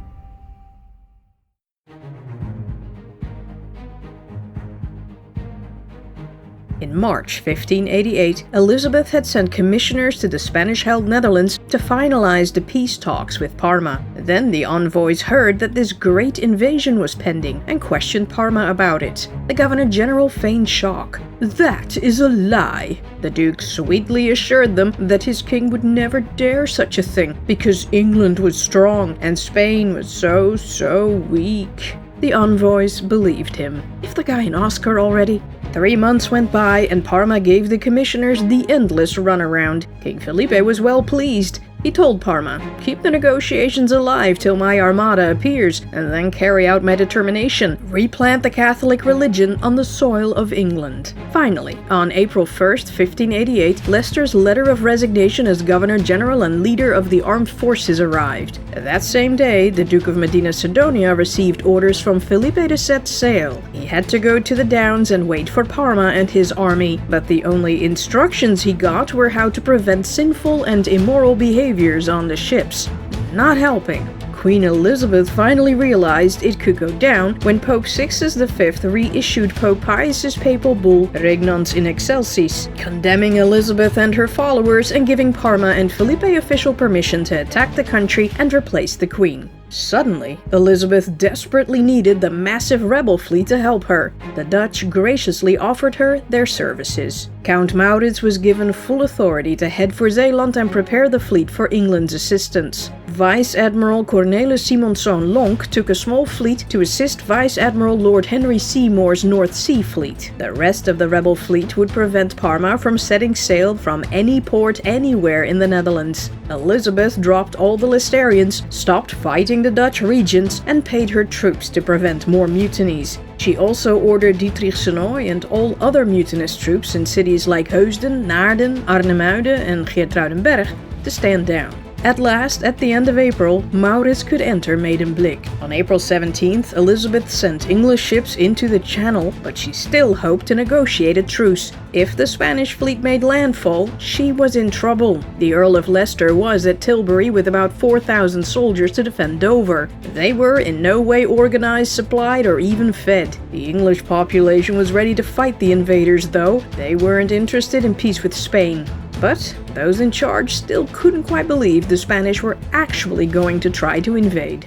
In March 1588, Elizabeth had sent commissioners to the Spanish-held Netherlands to finalize the peace talks with Parma. Then the envoys heard that this great invasion was pending and questioned Parma about it. The Governor-General feigned shock. "That is a lie." The Duke sweetly assured them that his king would never dare such a thing because England was strong and Spain was so weak. The envoys believed him. If the guy in Oscar already? 3 months went by and Parma gave the commissioners the endless runaround. King Felipe was well pleased. He told Parma, "Keep the negotiations alive till my armada appears, and then carry out my determination, replant the Catholic religion on the soil of England." Finally, on April 1st, 1588, Leicester's letter of resignation as Governor-General and leader of the armed forces arrived. That same day, the Duke of Medina Sidonia received orders from Felipe to set sail. He had to go to the Downs and wait for Parma and his army, but the only instructions he got were how to prevent sinful and immoral behaviors on the ships. Not helping. Queen Elizabeth finally realized it could go down when Pope Sixtus V reissued Pope Pius's papal bull Regnans in Excelsis, condemning Elizabeth and her followers and giving Parma and Felipe official permission to attack the country and replace the Queen. Suddenly, Elizabeth desperately needed the massive rebel fleet to help her. The Dutch graciously offered her their services. Count Maurits was given full authority to head for Zeeland and prepare the fleet for England's assistance. Vice Admiral Cornelis Simonson Lonck took a small fleet to assist Vice Admiral Lord Henry Seymour's North Sea Fleet. The rest of the rebel fleet would prevent Parma from setting sail from any port anywhere in the Netherlands. Elizabeth dropped all the Leicesterians, stopped fighting the Dutch regents, and paid her troops to prevent more mutinies. She also ordered Dietrich Sonoy and all other mutinous troops in cities like Heusden, Naarden, Arnhemuiden, and Geertruidenberg to stand down. At last, at the end of April, Maurits could enter Medemblik. On April 17th, Elizabeth sent English ships into the Channel, but she still hoped to negotiate a truce. If the Spanish fleet made landfall, she was in trouble. The Earl of Leicester was at Tilbury with about 4,000 soldiers to defend Dover. They were in no way organized, supplied, or even fed. The English population was ready to fight the invaders, though. They weren't interested in peace with Spain. But those in charge still couldn't quite believe the Spanish were actually going to try to invade.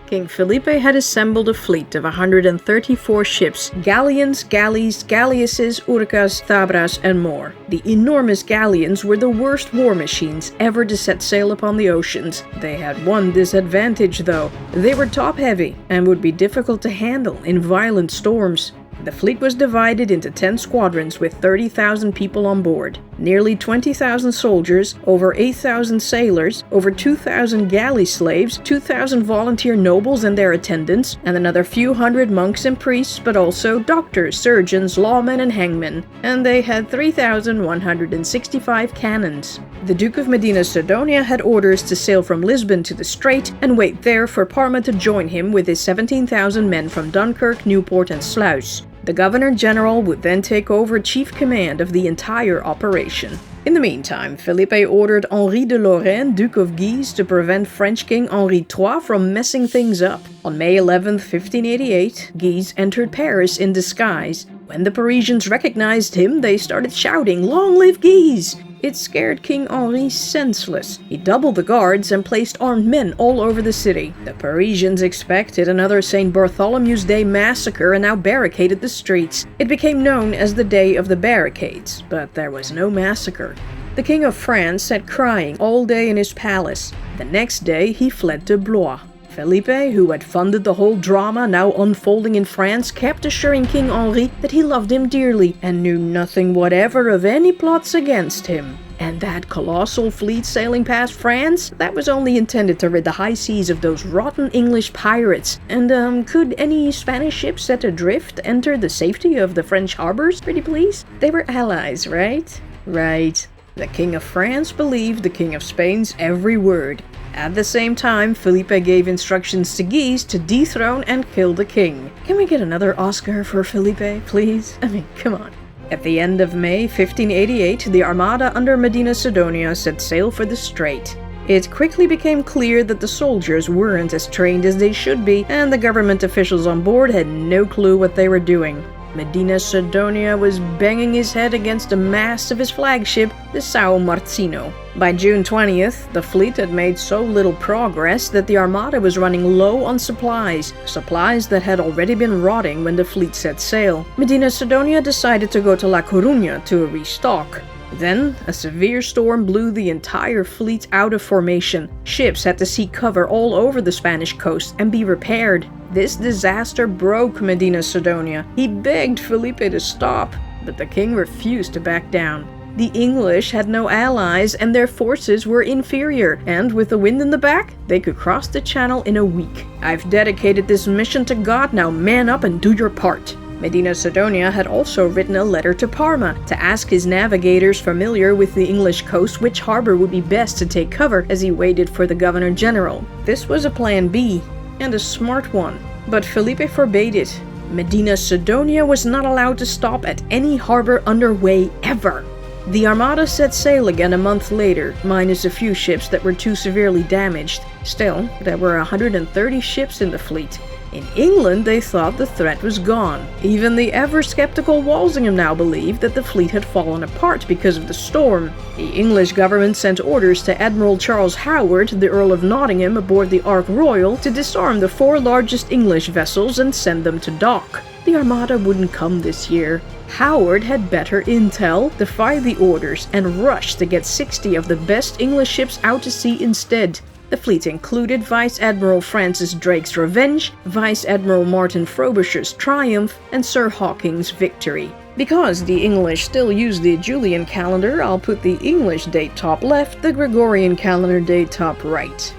King Felipe had assembled a fleet of 134 ships, galleons, galleys, galleasses, urcas, thabras, and more. The enormous galleons were the worst war machines ever to set sail upon the oceans. They had one disadvantage, though. They were top-heavy and would be difficult to handle in violent storms. The fleet was divided into 10 squadrons with 30,000 people on board. Nearly 20,000 soldiers, over 8,000 sailors, over 2,000 galley slaves, 2,000 volunteer nobles and their attendants, and another few hundred monks and priests, but also doctors, surgeons, lawmen, and hangmen. And they had 3,165 cannons. The Duke of Medina Sidonia had orders to sail from Lisbon to the Strait and wait there for Parma to join him with his 17,000 men from Dunkirk, Newport, and Sluis. The Governor-General would then take over chief command of the entire operation. In the meantime, Felipe ordered Henri de Lorraine, Duke of Guise, to prevent French King Henri III from messing things up. On May 11, 1588, Guise entered Paris in disguise. When the Parisians recognized him, they started shouting, "Long live Guise!" It scared King Henri senseless. He doubled the guards and placed armed men all over the city. The Parisians expected another St. Bartholomew's Day massacre and now barricaded the streets. It became known as the Day of the Barricades, but there was no massacre. The King of France sat crying all day in his palace. The next day he fled to Blois. Felipe, who had funded the whole drama now unfolding in France, kept assuring King Henri that he loved him dearly and knew nothing whatever of any plots against him. And that colossal fleet sailing past France? That was only intended to rid the high seas of those rotten English pirates. And could any Spanish ships set adrift enter the safety of the French harbors, pretty please? They were allies, right? Right. The King of France believed the King of Spain's every word. At the same time, Felipe gave instructions to Guise to dethrone and kill the king. Can we get another Oscar for Felipe, please? I mean, come on. At the end of May 1588, the Armada under Medina Sidonia set sail for the Strait. It quickly became clear that the soldiers weren't as trained as they should be, and the government officials on board had no clue what they were doing. Medina Sidonia was banging his head against the mast of his flagship, the São Martinho. By June 20th, the fleet had made so little progress that the Armada was running low on supplies that had already been rotting when the fleet set sail. Medina Sidonia decided to go to La Coruña to restock. Then, a severe storm blew the entire fleet out of formation. Ships had to seek cover all over the Spanish coast and be repaired. This disaster broke Medina Sidonia. He begged Felipe to stop, but the king refused to back down. The English had no allies and their forces were inferior, and with the wind in the back, they could cross the channel in a week. "I've dedicated this mission to God, now man up and do your part." Medina Sidonia had also written a letter to Parma to ask his navigators familiar with the English coast which harbor would be best to take cover as he waited for the governor-general. This was a plan B, and a smart one, but Felipe forbade it. Medina Sidonia was not allowed to stop at any harbor underway ever. The Armada set sail again a month later, minus a few ships that were too severely damaged. Still, there were 130 ships in the fleet. In England, they thought the threat was gone. Even the ever-skeptical Walsingham now believed that the fleet had fallen apart because of the storm. The English government sent orders to Admiral Charles Howard, the Earl of Nottingham, aboard the Ark Royal to disarm the 4 largest English vessels and send them to dock. The Armada wouldn't come this year. Howard had better intel, defied the orders, and rushed to get 60 of the best English ships out to sea instead. The fleet included Vice Admiral Francis Drake's Revenge, Vice Admiral Martin Frobisher's Triumph, and Sir Hawking's Victory. Because the English still use the Julian calendar, I'll put the English date top left, the Gregorian calendar date top right.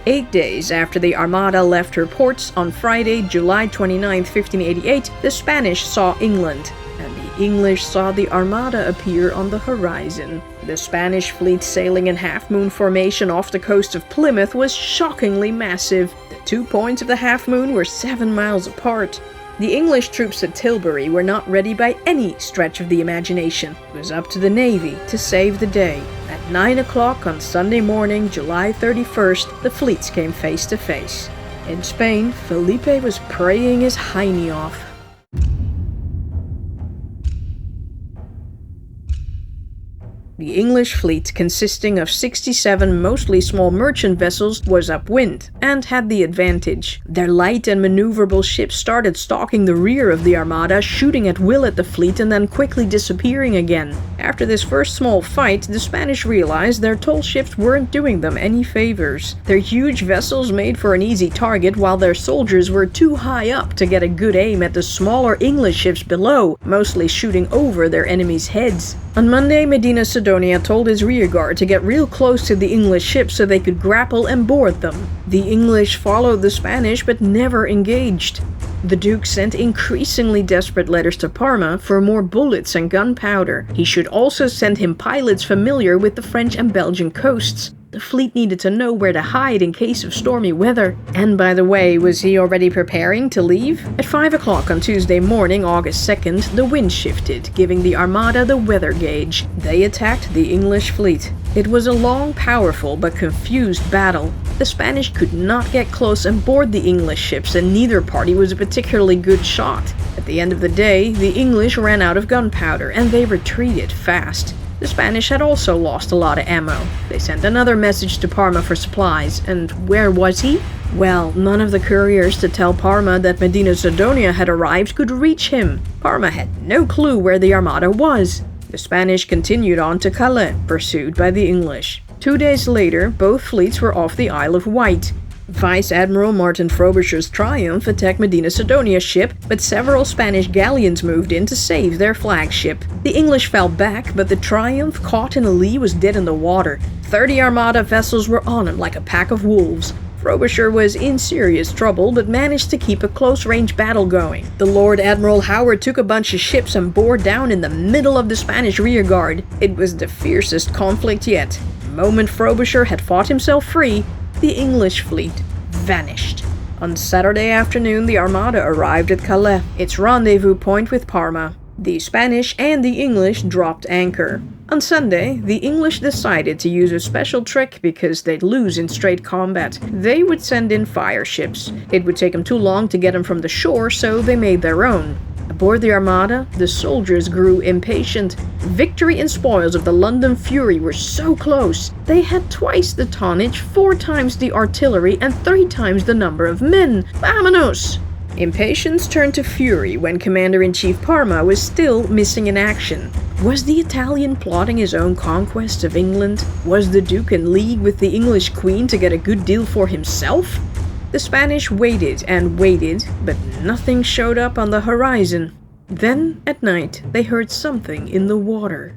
8 days after the Armada left her ports, on Friday, July 29, 1588, the Spanish saw England, and the English saw the Armada appear on the horizon. The Spanish fleet sailing in half-moon formation off the coast of Plymouth was shockingly massive. The 2 points of the half-moon were 7 miles apart. The English troops at Tilbury were not ready by any stretch of the imagination. It was up to the Navy to save the day. At 9 o'clock on Sunday morning, July 31st, the fleets came face to face. In Spain, Felipe was praying his hiney off. The English fleet, consisting of 67 mostly small merchant vessels, was upwind and had the advantage. Their light and maneuverable ships started stalking the rear of the Armada, shooting at will at the fleet and then quickly disappearing again. After this first small fight, the Spanish realized their tall ships weren't doing them any favors. Their huge vessels made for an easy target, while their soldiers were too high up to get a good aim at the smaller English ships below, mostly shooting over their enemies' heads. On Monday, Medina Sidonia told his rearguard to get real close to the English ships so they could grapple and board them. The English followed the Spanish but never engaged. The Duke sent increasingly desperate letters to Parma for more bullets and gunpowder. He should also send him pilots familiar with the French and Belgian coasts. The fleet needed to know where to hide in case of stormy weather. And by the way, was he already preparing to leave? At 5 o'clock on Tuesday morning, August 2nd, the wind shifted, giving the Armada the weather gauge. They attacked the English fleet. It was a long, powerful, but confused battle. The Spanish could not get close and board the English ships, and neither party was a particularly good shot. At the end of the day, the English ran out of gunpowder, and they retreated fast. The Spanish had also lost a lot of ammo. They sent another message to Parma for supplies, and where was he? Well, none of the couriers to tell Parma that Medina Sidonia had arrived could reach him. Parma had no clue where the Armada was. The Spanish continued on to Calais, pursued by the English. 2 days later, both fleets were off the Isle of Wight. Vice Admiral Martin Frobisher's Triumph attacked Medina Sidonia's ship, but several Spanish galleons moved in to save their flagship. The English fell back, but the Triumph, caught in a lee, was dead in the water. 30 Armada vessels were on him like a pack of wolves. Frobisher was in serious trouble, but managed to keep a close-range battle going. The Lord Admiral Howard took a bunch of ships and bore down in the middle of the Spanish rearguard. It was the fiercest conflict yet. The moment Frobisher had fought himself free, the English fleet vanished. On Saturday afternoon, the Armada arrived at Calais, its rendezvous point with Parma. The Spanish and the English dropped anchor. On Sunday, the English decided to use a special trick because they'd lose in straight combat. They would send in fire ships. It would take them too long to get them from the shore, so they made their own. Aboard the Armada, the soldiers grew impatient. Victory and spoils of the London Fury were so close. They had twice the tonnage, 4 times the artillery, and 3 times the number of men. Vamonos! Impatience turned to fury when Commander-in-Chief Parma was still missing in action. Was the Italian plotting his own conquest of England? Was the Duke in league with the English Queen to get a good deal for himself? The Spanish waited and waited, but nothing showed up on the horizon. Then, at night, they heard something in the water.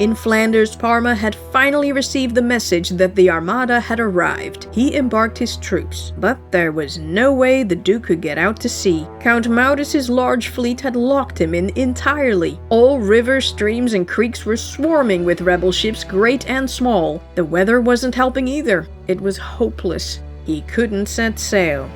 In Flanders, Parma had finally received the message that the Armada had arrived. He embarked his troops, but there was no way the Duke could get out to sea. Count Maurits's large fleet had locked him in entirely. All rivers, streams, and creeks were swarming with rebel ships, great and small. The weather wasn't helping either. It was hopeless. He couldn't set sail.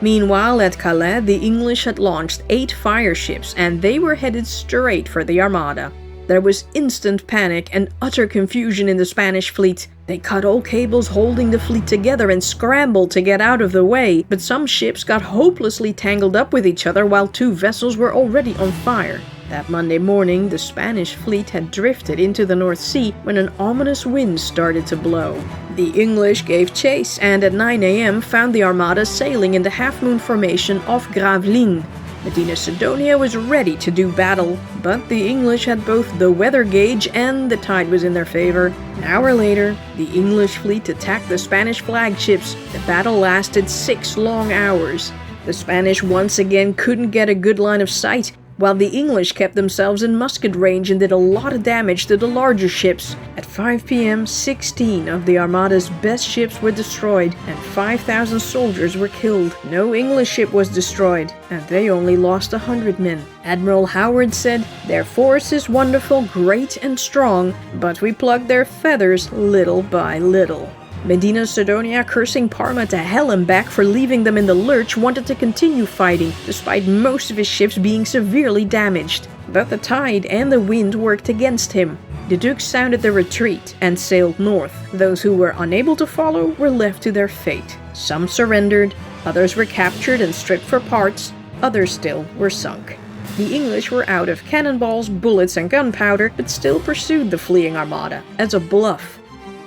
Meanwhile, at Calais, the English had launched 8 fire ships, and they were headed straight for the Armada. There was instant panic and utter confusion in the Spanish fleet. They cut all cables holding the fleet together and scrambled to get out of the way, but some ships got hopelessly tangled up with each other while 2 vessels were already on fire. That Monday morning, the Spanish fleet had drifted into the North Sea when an ominous wind started to blow. The English gave chase and at 9 a.m. found the Armada sailing in the half-moon formation off Gravelines. Medina Sidonia was ready to do battle, but the English had both the weather gauge and the tide was in their favor. An hour later, the English fleet attacked the Spanish flagships. The battle lasted 6 long hours. The Spanish once again couldn't get a good line of sight, while the English kept themselves in musket range and did a lot of damage to the larger ships. At 5 p.m., 16 of the Armada's best ships were destroyed, and 5,000 soldiers were killed. No English ship was destroyed, and they only lost 100 men. Admiral Howard said, "Their force is wonderful, great and strong, but we plucked their feathers little by little." Medina Sidonia, cursing Parma to hell and back for leaving them in the lurch, wanted to continue fighting, despite most of his ships being severely damaged. But the tide and the wind worked against him. The Duke sounded the retreat and sailed north. Those who were unable to follow were left to their fate. Some surrendered, others were captured and stripped for parts, others still were sunk. The English were out of cannonballs, bullets, and gunpowder, but still pursued the fleeing Armada as a bluff.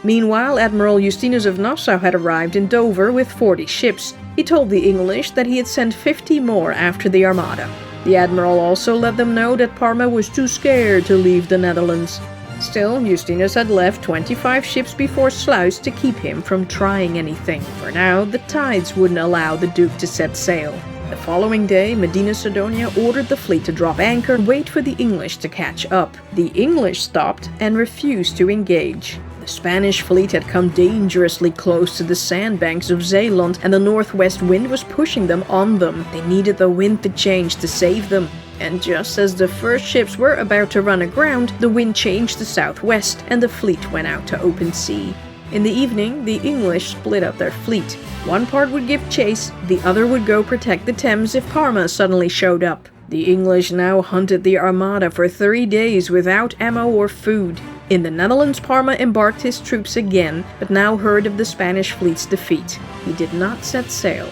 Meanwhile, Admiral Justinus of Nassau had arrived in Dover with 40 ships. He told the English that he had sent 50 more after the Armada. The Admiral also let them know that Parma was too scared to leave the Netherlands. Still, Justinus had left 25 ships before Sluis to keep him from trying anything. For now, the tides wouldn't allow the Duke to set sail. The following day, Medina Sidonia ordered the fleet to drop anchor and wait for the English to catch up. The English stopped and refused to engage. The Spanish fleet had come dangerously close to the sandbanks of Zeeland, and the northwest wind was pushing them on them. They needed the wind to change to save them. And just as the first ships were about to run aground, the wind changed to southwest, and the fleet went out to open sea. In the evening, the English split up their fleet. One part would give chase, the other would go protect the Thames if Parma suddenly showed up. The English now hunted the Armada for 3 days without ammo or food. In the Netherlands, Parma embarked his troops again, but now heard of the Spanish fleet's defeat. He did not set sail.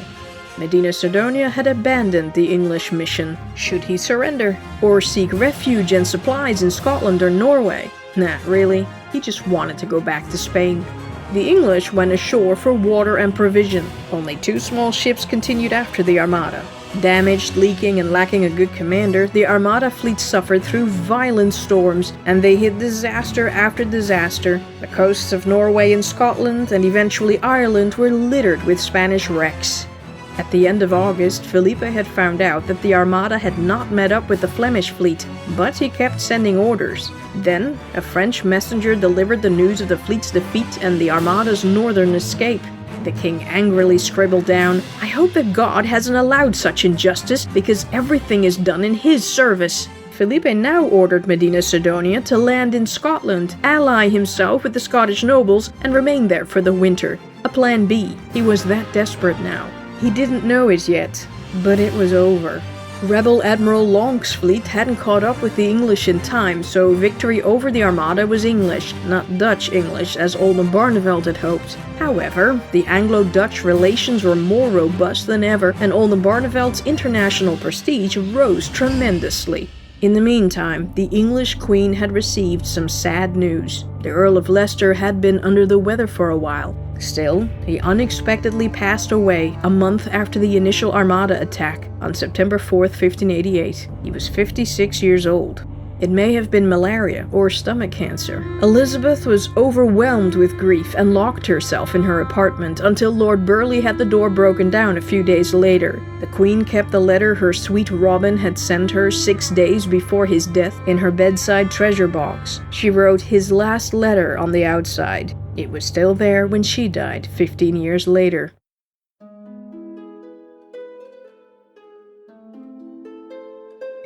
Medina Sidonia had abandoned the English mission. Should he surrender? Or seek refuge and supplies in Scotland or Norway? Nah, really. He just wanted to go back to Spain. The English went ashore for water and provision. Only 2 small ships continued after the Armada. Damaged, leaking, and lacking a good commander, the Armada fleet suffered through violent storms, and they hit disaster after disaster. The coasts of Norway and Scotland, and eventually Ireland, were littered with Spanish wrecks. At the end of August, Felipe had found out that the Armada had not met up with the Flemish fleet, but he kept sending orders. Then, a French messenger delivered the news of the fleet's defeat and the Armada's northern escape. The king angrily scribbled down, "I hope that God hasn't allowed such injustice, because everything is done in his service." Felipe now ordered Medina Sidonia to land in Scotland, ally himself with the Scottish nobles, and remain there for the winter. A plan B. He was that desperate now. He didn't know it yet, but it was over. Rebel Admiral Long's fleet hadn't caught up with the English in time, so victory over the Armada was English, not Dutch English, as Oldenbarnevelt had hoped. However, the Anglo-Dutch relations were more robust than ever, and Oldenbarnevelt's international prestige rose tremendously. In the meantime, the English Queen had received some sad news. The Earl of Leicester had been under the weather for a while. Still, he unexpectedly passed away a month after the initial Armada attack on September 4th, 1588. He was 56 years old. It may have been malaria or stomach cancer. Elizabeth was overwhelmed with grief and locked herself in her apartment until Lord Burleigh had the door broken down a few days later. The Queen kept the letter her sweet Robin had sent her 6 days before his death in her bedside treasure box. She wrote his last letter on the outside. It was still there when she died 15 years later.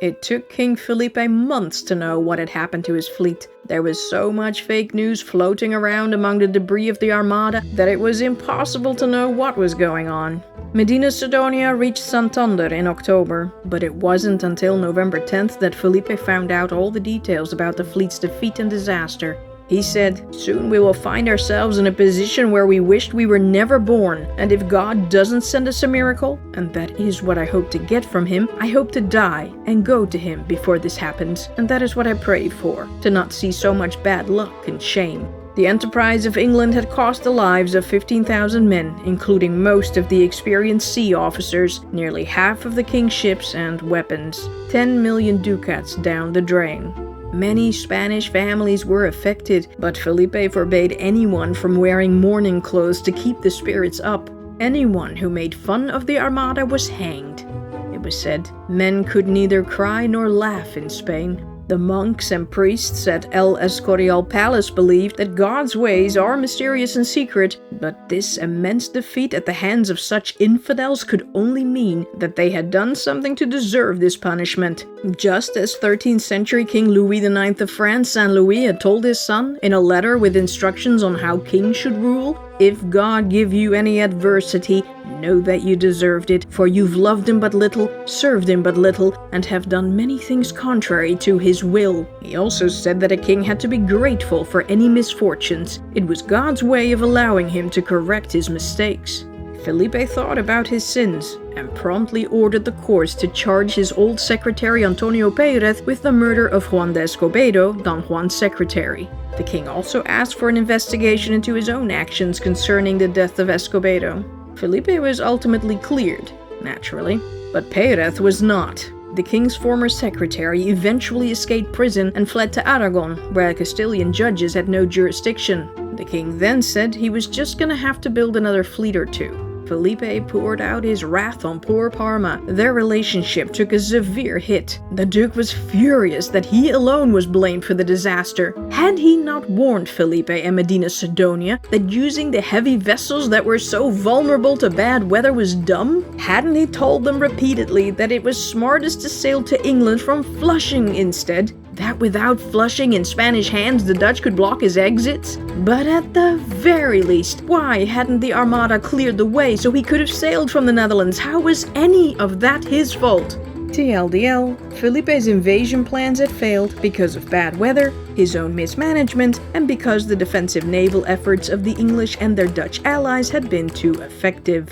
It took King Felipe months to know what had happened to his fleet. There was so much fake news floating around among the debris of the Armada that it was impossible to know what was going on. Medina Sidonia reached Santander in October, but it wasn't until November 10th that Felipe found out all the details about the fleet's defeat and disaster. He said, "Soon we will find ourselves in a position where we wished we were never born, and if God doesn't send us a miracle, and that is what I hope to get from him, I hope to die and go to him before this happens, and that is what I prayed for, to not see so much bad luck and shame." The enterprise of England had cost the lives of 15,000 men, including most of the experienced sea officers, nearly half of the king's ships and weapons. 10 million ducats down the drain. Many Spanish families were affected, but Felipe forbade anyone from wearing mourning clothes to keep the spirits up. Anyone who made fun of the Armada was hanged. It was said men could neither cry nor laugh in Spain. The monks and priests at El Escorial Palace believed that God's ways are mysterious and secret, but this immense defeat at the hands of such infidels could only mean that they had done something to deserve this punishment. Just as 13th century King Louis IX of France, Saint Louis, had told his son in a letter with instructions on how kings should rule, "If God give you any adversity, know that you deserved it, for you've loved him but little, served him but little, and have done many things contrary to his will." He also said that a king had to be grateful for any misfortunes. It was God's way of allowing him to correct his mistakes. Felipe thought about his sins and promptly ordered the courts to charge his old secretary Antonio Pérez with the murder of Juan de Escobedo, Don Juan's secretary. The king also asked for an investigation into his own actions concerning the death of Escobedo. Felipe was ultimately cleared, naturally, but Pérez was not. The king's former secretary eventually escaped prison and fled to Aragon, where Castilian judges had no jurisdiction. The king then said he was just gonna have to build another fleet or two. Felipe poured out his wrath on poor Parma. Their relationship took a severe hit. The Duke was furious that he alone was blamed for the disaster. Had he not warned Felipe and Medina Sidonia that using the heavy vessels that were so vulnerable to bad weather was dumb? Hadn't he told them repeatedly that it was smartest to sail to England from Flushing instead? That without Flushing in Spanish hands, the Dutch could block his exits? But at the very least, why hadn't the Armada cleared the way so he could have sailed from the Netherlands? How was any of that his fault? TLDL, Felipe's invasion plans had failed because of bad weather, his own mismanagement, and because the defensive naval efforts of the English and their Dutch allies had been too effective.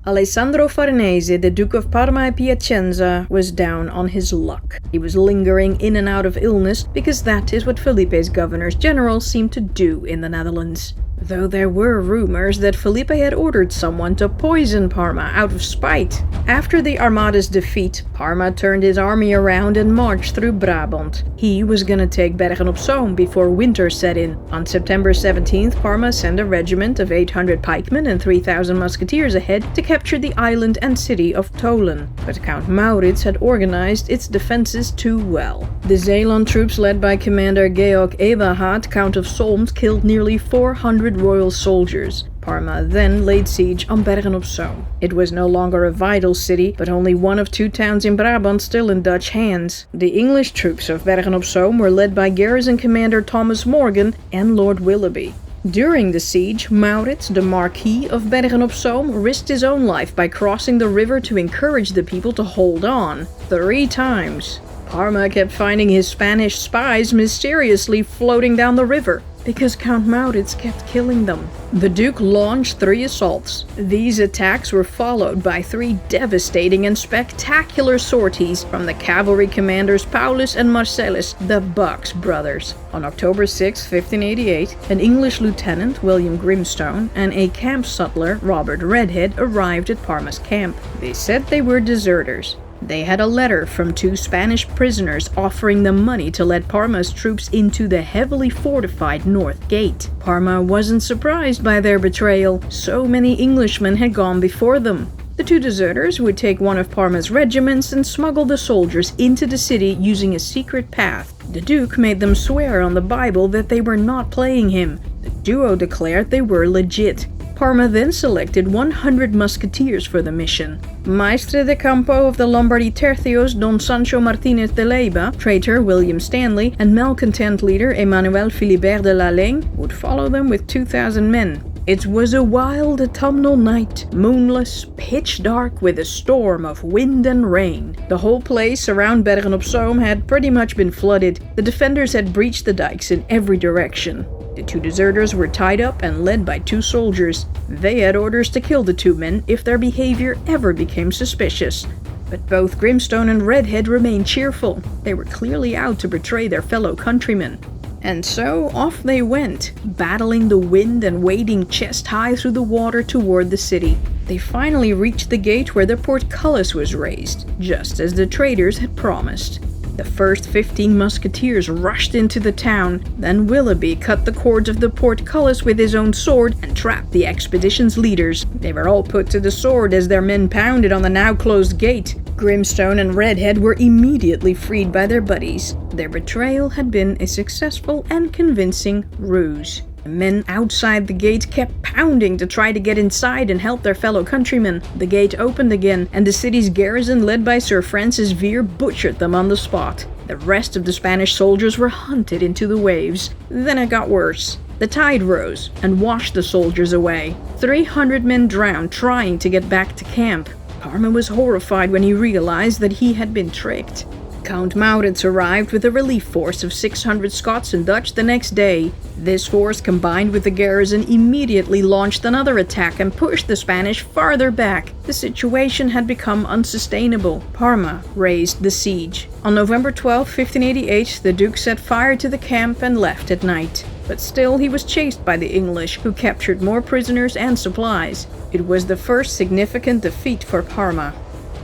Alessandro Farnese, the Duke of Parma e Piacenza, was down on his luck. He was lingering in and out of illness because that is what Felipe's governors-general seemed to do in the Netherlands. Though there were rumors that Felipe had ordered someone to poison Parma out of spite. After the Armada's defeat, Parma turned his army around and marched through Brabant. He was gonna take Bergen-op-Zoom before winter set in. On September 17th, Parma sent a regiment of 800 pikemen and 3,000 musketeers ahead to capture the island and city of Tolen. But Count Maurits had organized its defenses too well. The Zeeland troops led by Commander Georg Eberhard, Count of Solms, killed nearly 400 royal soldiers. Parma then laid siege on Bergen-op-Zoom. It was no longer a vital city, but only one of 2 towns in Brabant still in Dutch hands. The English troops of Bergen-op-Zoom were led by garrison commander Thomas Morgan and Lord Willoughby. During the siege, Maurits, the Marquis of Bergen-op-Zoom, risked his own life by crossing the river to encourage the people to hold on. 3 times. Parma kept finding his Spanish spies mysteriously floating down the river, because Count Maurits kept killing them. The Duke launched 3 assaults. These attacks were followed by 3 devastating and spectacular sorties from the cavalry commanders Paulus and Marcellus, the Bucks brothers. On October 6, 1588, an English lieutenant, William Grimstone, and a camp sutler, Robert Redhead, arrived at Parma's camp. They said they were deserters. They had a letter from 2 Spanish prisoners offering them money to let Parma's troops into the heavily fortified North Gate. Parma wasn't surprised by their betrayal. So many Englishmen had gone before them. The 2 deserters would take one of Parma's regiments and smuggle the soldiers into the city using a secret path. The Duke made them swear on the Bible that they were not playing him. The duo declared they were legit. Parma then selected 100 musketeers for the mission. Maestre de campo of the Lombardy Tercios, Don Sancho Martinez de Leyva, traitor William Stanley, and malcontent leader Emmanuel Philibert de Lalaing would follow them with 2,000 men. It was a wild autumnal night, moonless, pitch dark, with a storm of wind and rain. The whole place around Bergen-op-Zoom had pretty much been flooded. The defenders had breached the dikes in every direction. The 2 deserters were tied up and led by 2 soldiers. They had orders to kill the 2 men if their behavior ever became suspicious. But both Grimstone and Redhead remained cheerful. They were clearly out to betray their fellow countrymen. And so off they went, battling the wind and wading chest-high through the water toward the city. They finally reached the gate where the portcullis was raised, just as the traders had promised. The first 15 musketeers rushed into the town. Then Willoughby cut the cords of the portcullis with his own sword and trapped the expedition's leaders. They were all put to the sword as their men pounded on the now closed gate. Grimstone and Redhead were immediately freed by their buddies. Their betrayal had been a successful and convincing ruse. The men outside the gate kept pounding to try to get inside and help their fellow countrymen. The gate opened again, and the city's garrison, led by Sir Francis Vere, butchered them on the spot. The rest of the Spanish soldiers were hunted into the waves. Then it got worse. The tide rose and washed the soldiers away. 300 men drowned trying to get back to camp. Parma was horrified when he realized that he had been tricked. Count Maurits arrived with a relief force of 600 Scots and Dutch the next day. This force, combined with the garrison, immediately launched another attack and pushed the Spanish farther back. The situation had become unsustainable. Parma raised the siege. On November 12, 1588, the Duke set fire to the camp and left at night. But still he was chased by the English, who captured more prisoners and supplies. It was the first significant defeat for Parma.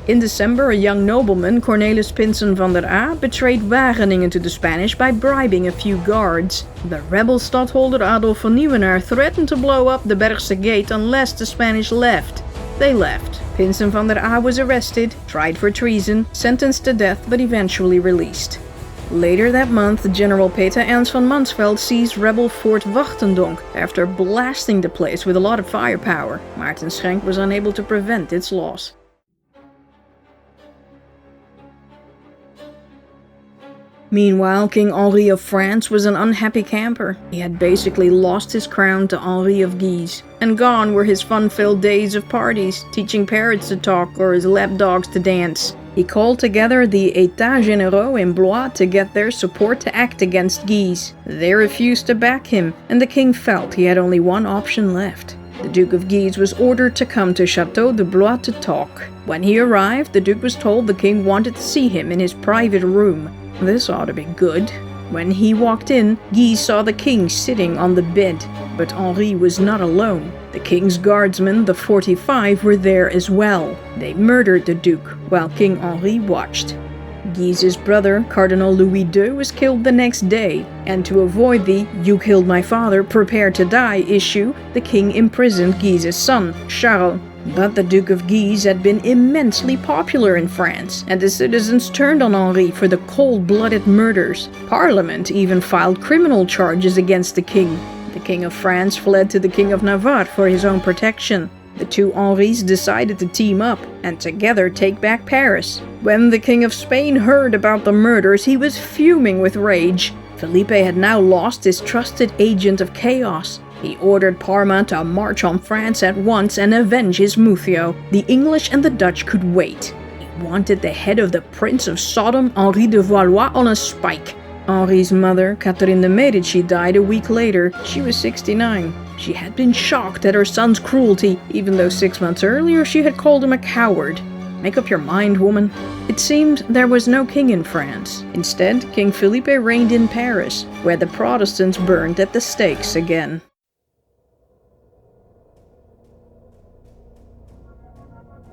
In December, a young nobleman, Cornelis Pinson van der Aa, betrayed Wageningen to the Spanish by bribing a few guards. The rebel stadholder Adolf van Nieuwenaar threatened to blow up the Bergse Gate unless the Spanish left. They left. Pinson van der Aa was arrested, tried for treason, sentenced to death, but eventually released. Later that month, General Peter Ernst van Mansfeld seized rebel Fort Wachtendonk after blasting the place with a lot of firepower. Maarten Schenk was unable to prevent its loss. Meanwhile, King Henri of France was an unhappy camper. He had basically lost his crown to Henri of Guise. And gone were his fun-filled days of parties, teaching parrots to talk or his lapdogs to dance. He called together the États Généraux in Blois to get their support to act against Guise. They refused to back him, and the king felt he had only one option left. The Duke of Guise was ordered to come to Château de Blois to talk. When he arrived, the Duke was told the king wanted to see him in his private room. This ought to be good. When he walked in, Guise saw the king sitting on the bed, but Henri was not alone. The king's guardsmen, the 45, were there as well. They murdered the Duke, while King Henri watched. Guise's brother, Cardinal Louis II, was killed the next day, and to avoid the "you killed my father, prepare to die" issue, the king imprisoned Guise's son, Charles. But the Duke of Guise had been immensely popular in France, and the citizens turned on Henri for the cold-blooded murders. Parliament even filed criminal charges against the king. The King of France fled to the King of Navarre for his own protection. The 2 Henris decided to team up and together take back Paris. When the King of Spain heard about the murders, he was fuming with rage. Felipe had now lost his trusted agent of chaos. He ordered Parma to march on France at once and avenge his Muzio. The English and the Dutch could wait. He wanted the head of the Prince of Sodom, Henri de Valois, on a spike. Henri's mother, Catherine de Medici, died a week later. She was 69. She had been shocked at her son's cruelty, even though 6 months earlier she had called him a coward. Make up your mind, woman. It seemed there was no king in France. Instead, King Philippe reigned in Paris, where the Protestants burned at the stakes again.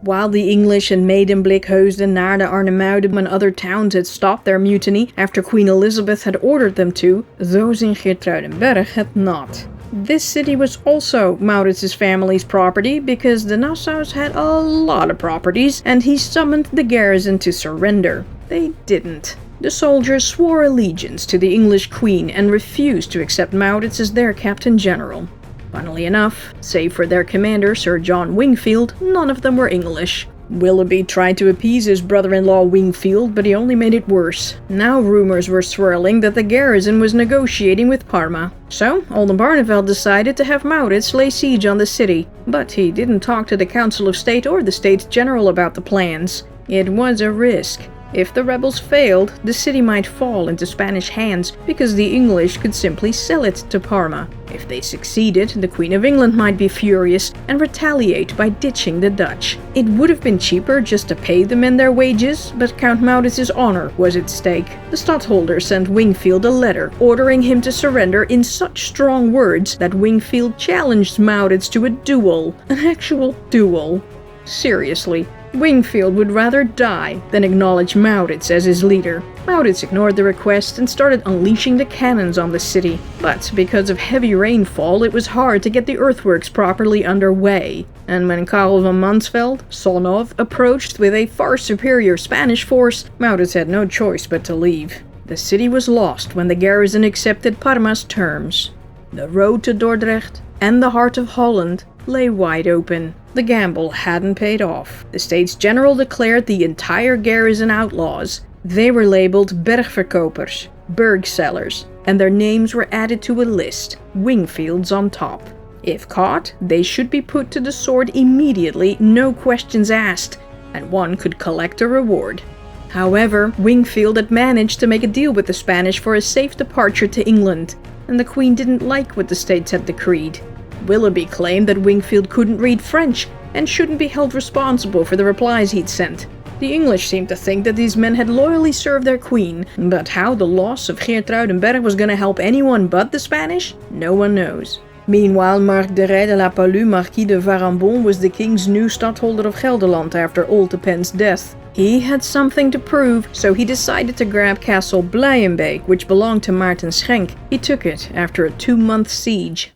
While the English in Medemblik, Heusden, Naarden, Arnhem-Muiden and other towns had stopped their mutiny after Queen Elizabeth had ordered them to, those in Geertruidenberg had not. This city was also Maurits's family's property because the Nassaus had a lot of properties and he summoned the garrison to surrender. They didn't. The soldiers swore allegiance to the English queen and refused to accept Maurits as their captain general. Funnily enough, save for their commander, Sir John Wingfield, none of them were English. Willoughby tried to appease his brother-in-law Wingfield, but he only made it worse. Now rumors were swirling that the garrison was negotiating with Parma. So, Oldenbarneveld decided to have Maurits lay siege on the city, but he didn't talk to the Council of State or the States General about the plans. It was a risk. If the rebels failed, the city might fall into Spanish hands because the English could simply sell it to Parma. If they succeeded, the Queen of England might be furious and retaliate by ditching the Dutch. It would have been cheaper just to pay the men their wages, but Count Maurits's honor was at stake. The stadtholder sent Wingfield a letter ordering him to surrender in such strong words that Wingfield challenged Maurits to a duel. An actual duel. Seriously. Wingfield would rather die than acknowledge Maurits as his leader. Maurits ignored the request and started unleashing the cannons on the city. But because of heavy rainfall, it was hard to get the earthworks properly underway. And when Karel van Mansveld, son of, approached with a far superior Spanish force, Maurits had no choice but to leave. The city was lost when the garrison accepted Parma's terms. The road to Dordrecht and the heart of Holland lay wide open. The gamble hadn't paid off. The States General declared the entire garrison outlaws. They were labeled bergverkopers, berg sellers, and their names were added to a list, Wingfield's on top. If caught, they should be put to the sword immediately, no questions asked, and one could collect a reward. However, Wingfield had managed to make a deal with the Spanish for a safe departure to England, and the Queen didn't like what the States had decreed. Willoughby claimed that Wingfield couldn't read French and shouldn't be held responsible for the replies he'd sent. The English seemed to think that these men had loyally served their queen, but how the loss of Geertruidenberg was going to help anyone but the Spanish, no one knows. Meanwhile, Marc de Rais de la Palud, Marquis de Varambon, was the king's new stadtholder of Gelderland after Oltepen's death. He had something to prove, so he decided to grab Castle Blijenbeek, which belonged to Maarten Schenk. He took it after a 2-month siege.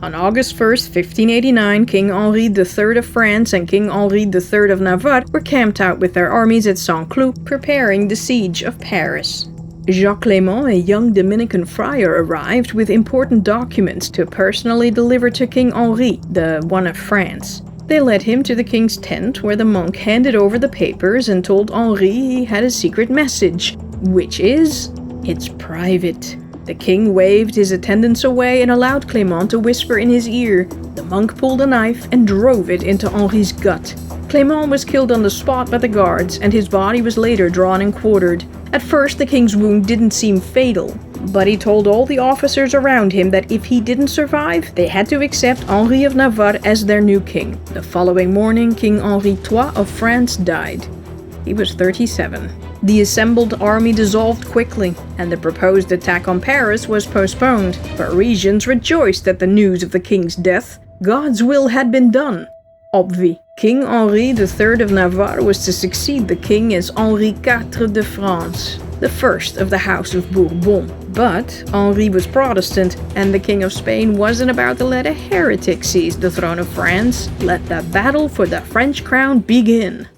On August 1st, 1589, King Henri III of France and King Henri III of Navarre were camped out with their armies at Saint-Cloud, preparing the siege of Paris. Jacques Clément, a young Dominican friar, arrived with important documents to personally deliver to King Henri, the one of France. They led him to the king's tent, where the monk handed over the papers and told Henri he had a secret message, which is, it's private. The king waved his attendants away and allowed Clément to whisper in his ear. The monk pulled a knife and drove it into Henri's gut. Clément was killed on the spot by the guards, and his body was later drawn and quartered. At first, the king's wound didn't seem fatal, but he told all the officers around him that if he didn't survive, they had to accept Henri of Navarre as their new king. The following morning, King Henri III of France died. He was 37. The assembled army dissolved quickly, and the proposed attack on Paris was postponed. Parisians rejoiced at the news of the king's death. God's will had been done. Obvi. King Henri III of Navarre was to succeed the king as Henri IV de France, the first of the House of Bourbon. But Henri was Protestant, and the King of Spain wasn't about to let a heretic seize the throne of France. Let the battle for the French crown begin.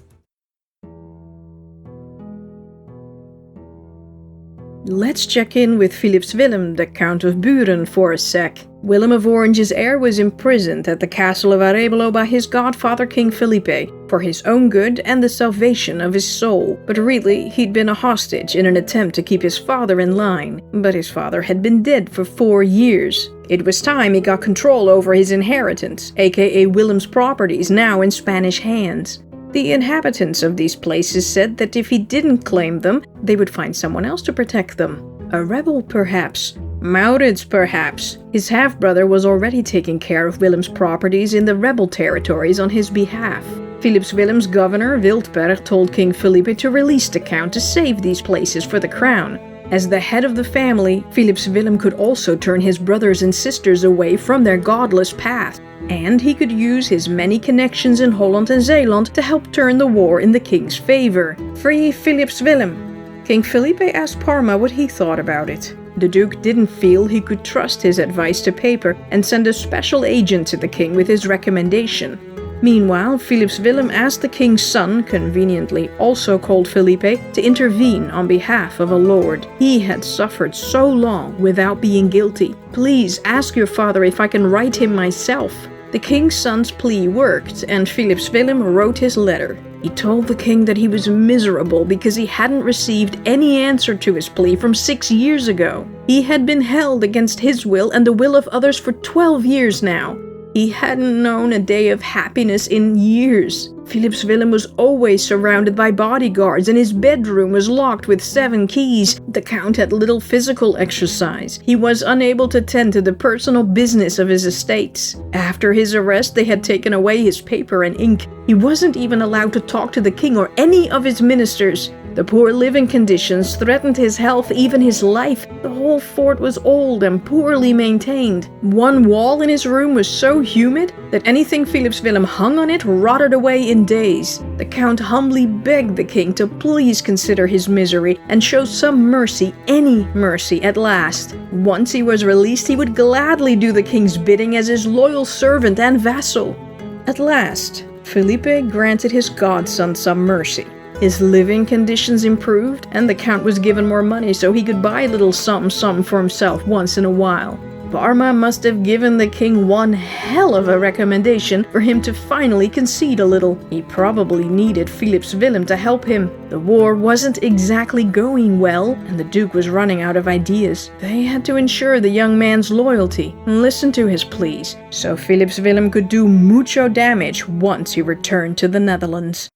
Let's check in with Philips Willem, the Count of Buren, for a sec. Willem of Orange's heir was imprisoned at the castle of Arevalo by his godfather King Felipe, for his own good and the salvation of his soul. But really, he'd been a hostage in an attempt to keep his father in line. But his father had been dead for 4 years. It was time he got control over his inheritance, aka Willem's properties, now in Spanish hands. The inhabitants of these places said that if he didn't claim them, they would find someone else to protect them. A rebel, perhaps. Maurits, perhaps. His half-brother was already taking care of Willem's properties in the rebel territories on his behalf. Philips Willem's governor, Wildberg, told King Felipe to release the count to save these places for the crown. As the head of the family, Philips Willem could also turn his brothers and sisters away from their godless path, and he could use his many connections in Holland and Zeeland to help turn the war in the king's favor. Free Philips Willem! King Felipe asked Parma what he thought about it. The Duke didn't feel he could trust his advice to paper and sent a special agent to the king with his recommendation. Meanwhile, Philips Willem asked the king's son, conveniently also called Felipe, to intervene on behalf of a lord. He had suffered so long without being guilty. Please ask your father if I can write him myself. The king's son's plea worked, and Philips Willem wrote his letter. He told the king that he was miserable because he hadn't received any answer to his plea from 6 years ago. He had been held against his will and the will of others for 12 years now. He hadn't known a day of happiness in years. Philips Willem was always surrounded by bodyguards and his bedroom was locked with 7 keys. The count had little physical exercise. He was unable to tend to the personal business of his estates. After his arrest, they had taken away his paper and ink. He wasn't even allowed to talk to the king or any of his ministers. The poor living conditions threatened his health, even his life. The whole fort was old and poorly maintained. One wall in his room was so humid that anything Philips Willem hung on it rotted away in days. The count humbly begged the king to please consider his misery and show some mercy, any mercy at last. Once he was released, he would gladly do the king's bidding as his loyal servant and vassal. At last, Felipe granted his godson some mercy. His living conditions improved, and the count was given more money so he could buy a little something for himself once in a while. Parma must have given the king one hell of a recommendation for him to finally concede a little. He probably needed Philips Willem to help him. The war wasn't exactly going well, and the Duke was running out of ideas. They had to ensure the young man's loyalty and listen to his pleas, so Philips Willem could do mucho damage once he returned to the Netherlands.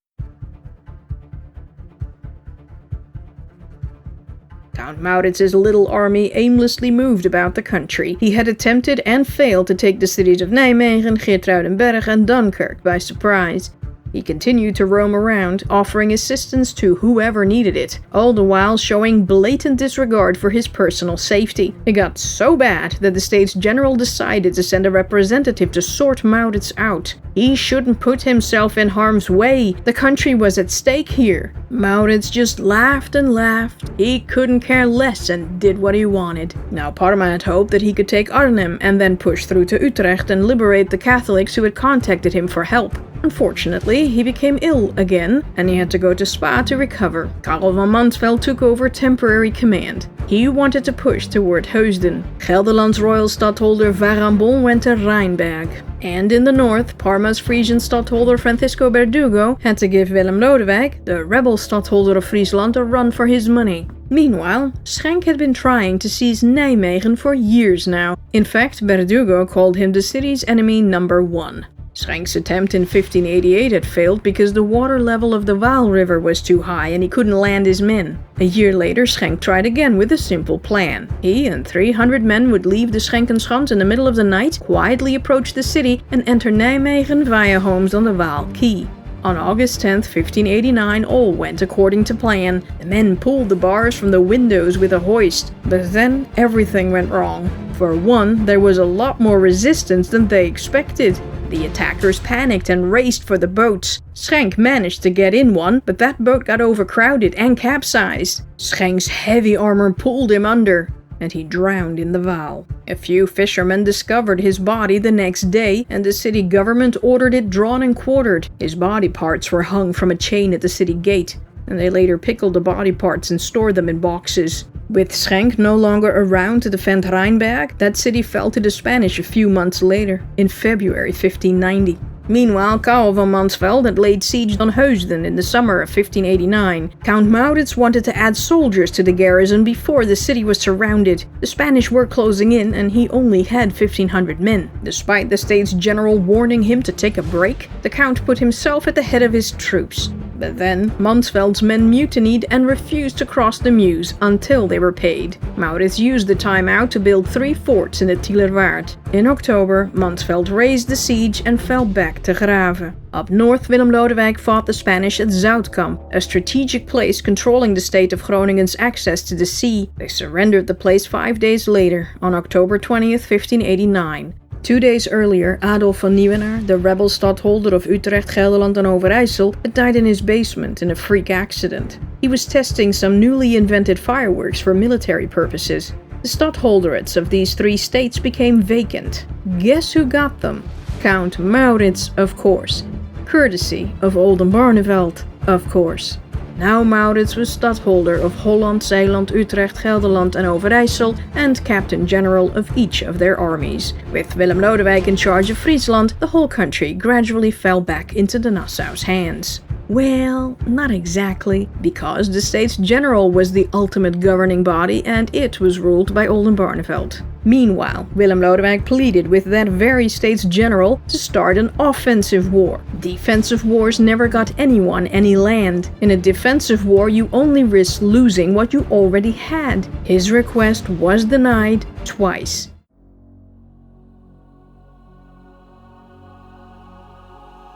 Count Maurits's little army aimlessly moved about the country. He had attempted and failed to take the cities of Nijmegen, Geertruidenberg and Dunkirk by surprise. He continued to roam around, offering assistance to whoever needed it, all the while showing blatant disregard for his personal safety. It got so bad that the States General decided to send a representative to sort Maurits out. He shouldn't put himself in harm's way. The country was at stake here. Maurits just laughed and laughed. He couldn't care less and did what he wanted. Now Parma had hoped that he could take Arnhem and then push through to Utrecht and liberate the Catholics who had contacted him for help. Unfortunately, he became ill again, and he had to go to Spa to recover. Karel van Mansfeld took over temporary command. He wanted to push toward Heusden. Gelderland's royal stadtholder Varambon went to Rheinberg. And in the north, Parma's Frisian stadtholder Francisco Berdugo had to give Willem Lodewijk, the rebel stadtholder of Friesland, a run for his money. Meanwhile, Schenk had been trying to seize Nijmegen for years now. In fact, Berdugo called him the city's enemy number 1. Schenk's attempt in 1588 had failed because the water level of the Waal River was too high and he couldn't land his men. A year later, Schenk tried again with a simple plan. He and 300 men would leave the Schenkenschans in the middle of the night, quietly approach the city, and enter Nijmegen via homes on the Waal Quay. On August 10, 1589, all went according to plan. The men pulled the bars from the windows with a hoist, but then everything went wrong. For one, there was a lot more resistance than they expected. The attackers panicked and raced for the boats. Schenk managed to get in one, but that boat got overcrowded and capsized. Schenk's heavy armor pulled him under, and he drowned in the Waal. A few fishermen discovered his body the next day, and the city government ordered it drawn and quartered. His body parts were hung from a chain at the city gate, and they later pickled the body parts and stored them in boxes. With Schenk no longer around to defend Rheinberg, that city fell to the Spanish a few months later, in February 1590. Meanwhile, Karl von Mansfeld had laid siege on Heusden in the summer of 1589. Count Maurits wanted to add soldiers to the garrison before the city was surrounded. The Spanish were closing in and he only had 1,500 men. Despite the States General warning him to take a break, the Count put himself at the head of his troops. But then, Mansfeld's men mutinied and refused to cross the Meuse until they were paid. Maurits used the time out to build 3 forts in the Tielerwaard. In October, Mansfeld raised the siege and fell back to Grave. Up north, Willem Lodewijk fought the Spanish at Zoutkamp, a strategic place controlling the state of Groningen's access to the sea. They surrendered the place 5 days later, on October 20th, 1589. 2 days earlier, Adolf van Nieuwenaar, the rebel stadholder of Utrecht, Gelderland and Overijssel, had died in his basement in a freak accident. He was testing some newly invented fireworks for military purposes. The stadholderates of these 3 states became vacant. Guess who got them? Count Maurits, of course. Courtesy of Oldenbarneveld, of course. Now Maurits was stadholder of Holland, Zeeland, Utrecht, Gelderland and Overijssel and captain general of each of their armies. With Willem Lodewijk in charge of Friesland, the whole country gradually fell back into the Nassau's hands. Well, not exactly, because the States General was the ultimate governing body and it was ruled by Oldenbarneveld. Meanwhile, Willem Lodewijk pleaded with that very States General to start an offensive war. Defensive wars never got anyone any land. In a defensive war, you only risk losing what you already had. His request was denied twice.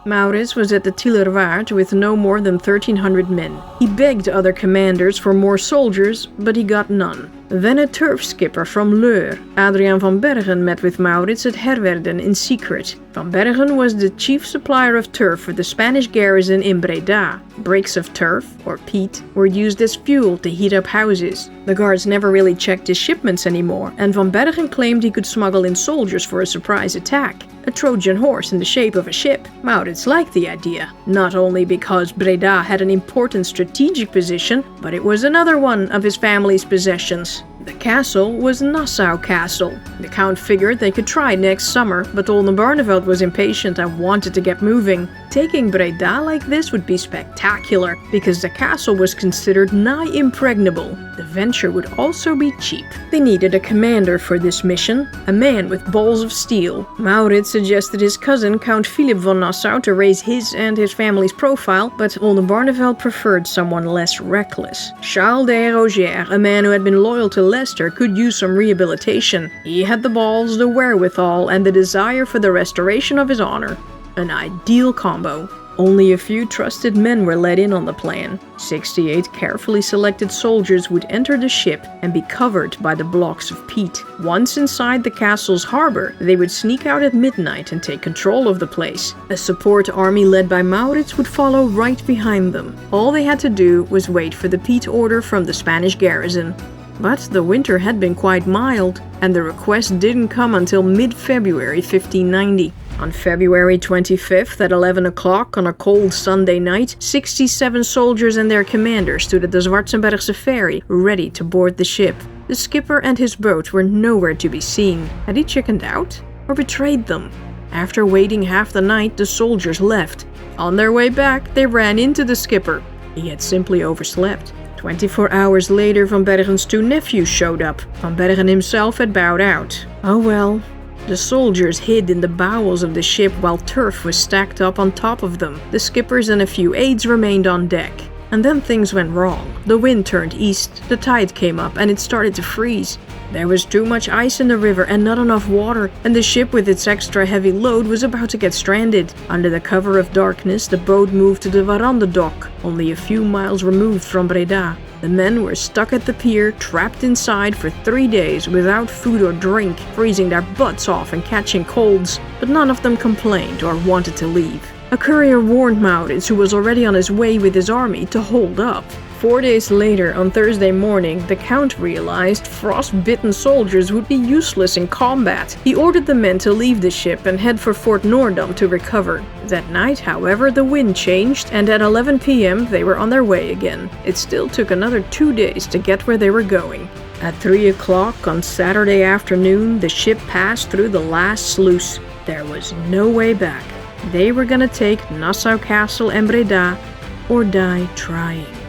Maurits was at the Tielerwaard with no more than 1,300 men. He begged other commanders for more soldiers, but he got none. Then a turf skipper from Leur, Adriaan van Bergen, met with Maurits at Herwerden in secret. Van Bergen was the chief supplier of turf for the Spanish garrison in Breda. Bricks of turf, or peat, were used as fuel to heat up houses. The guards never really checked his shipments anymore, and Van Bergen claimed he could smuggle in soldiers for a surprise attack. A Trojan horse in the shape of a ship. Maurits liked the idea, not only because Breda had an important strategic position, but it was another one of his family's possessions. The castle was Nassau Castle. The Count figured they could try next summer, but Oldenbarneveld was impatient and wanted to get moving. Taking Breda like this would be spectacular, because the castle was considered nigh impregnable. The venture would also be cheap. They needed a commander for this mission, a man with balls of steel. Maurits suggested his cousin Count Philip von Nassau to raise his and his family's profile, but Oldenbarneveld preferred someone less reckless. Charles de Rogier, a man who had been loyal to Leicester, could use some rehabilitation. He had the balls, the wherewithal, and the desire for the restoration of his honor. An ideal combo. Only a few trusted men were let in on the plan. 68 carefully selected soldiers would enter the ship and be covered by the blocks of peat. Once inside the castle's harbor, they would sneak out at midnight and take control of the place. A support army led by Maurits would follow right behind them. All they had to do was wait for the peace order from the Spanish garrison. But the winter had been quite mild, and the request didn't come until mid-February 1590. On February 25th at 11 o'clock on a cold Sunday night, 67 soldiers and their commander stood at the Zwartsenbergse ferry, ready to board the ship. The skipper and his boat were nowhere to be seen. Had he chickened out? Or betrayed them? After waiting half the night, the soldiers left. On their way back, they ran into the skipper. He had simply overslept. 24 hours later, Van Bergen's 2 nephews showed up. Van Bergen himself had bowed out. Oh well. The soldiers hid in the bowels of the ship while turf was stacked up on top of them. The skippers and a few aides remained on deck. And then things went wrong. The wind turned east, the tide came up, and it started to freeze. There was too much ice in the river and not enough water, and the ship with its extra heavy load was about to get stranded. Under the cover of darkness, the boat moved to the Warande dock, only a few miles removed from Breda. The men were stuck at the pier, trapped inside for 3 days without food or drink, freezing their butts off and catching colds, but none of them complained or wanted to leave. A courier warned Maurits, who was already on his way with his army, to hold up. 4 days later, on Thursday morning, the Count realized frost-bitten soldiers would be useless in combat. He ordered the men to leave the ship and head for Fort Noordam to recover. That night, however, the wind changed, and at 11 p.m. they were on their way again. It still took another 2 days to get where they were going. At 3 o'clock on Saturday afternoon, the ship passed through the last sluice. There was no way back. They were gonna take Nassau Castle and Breda or die trying.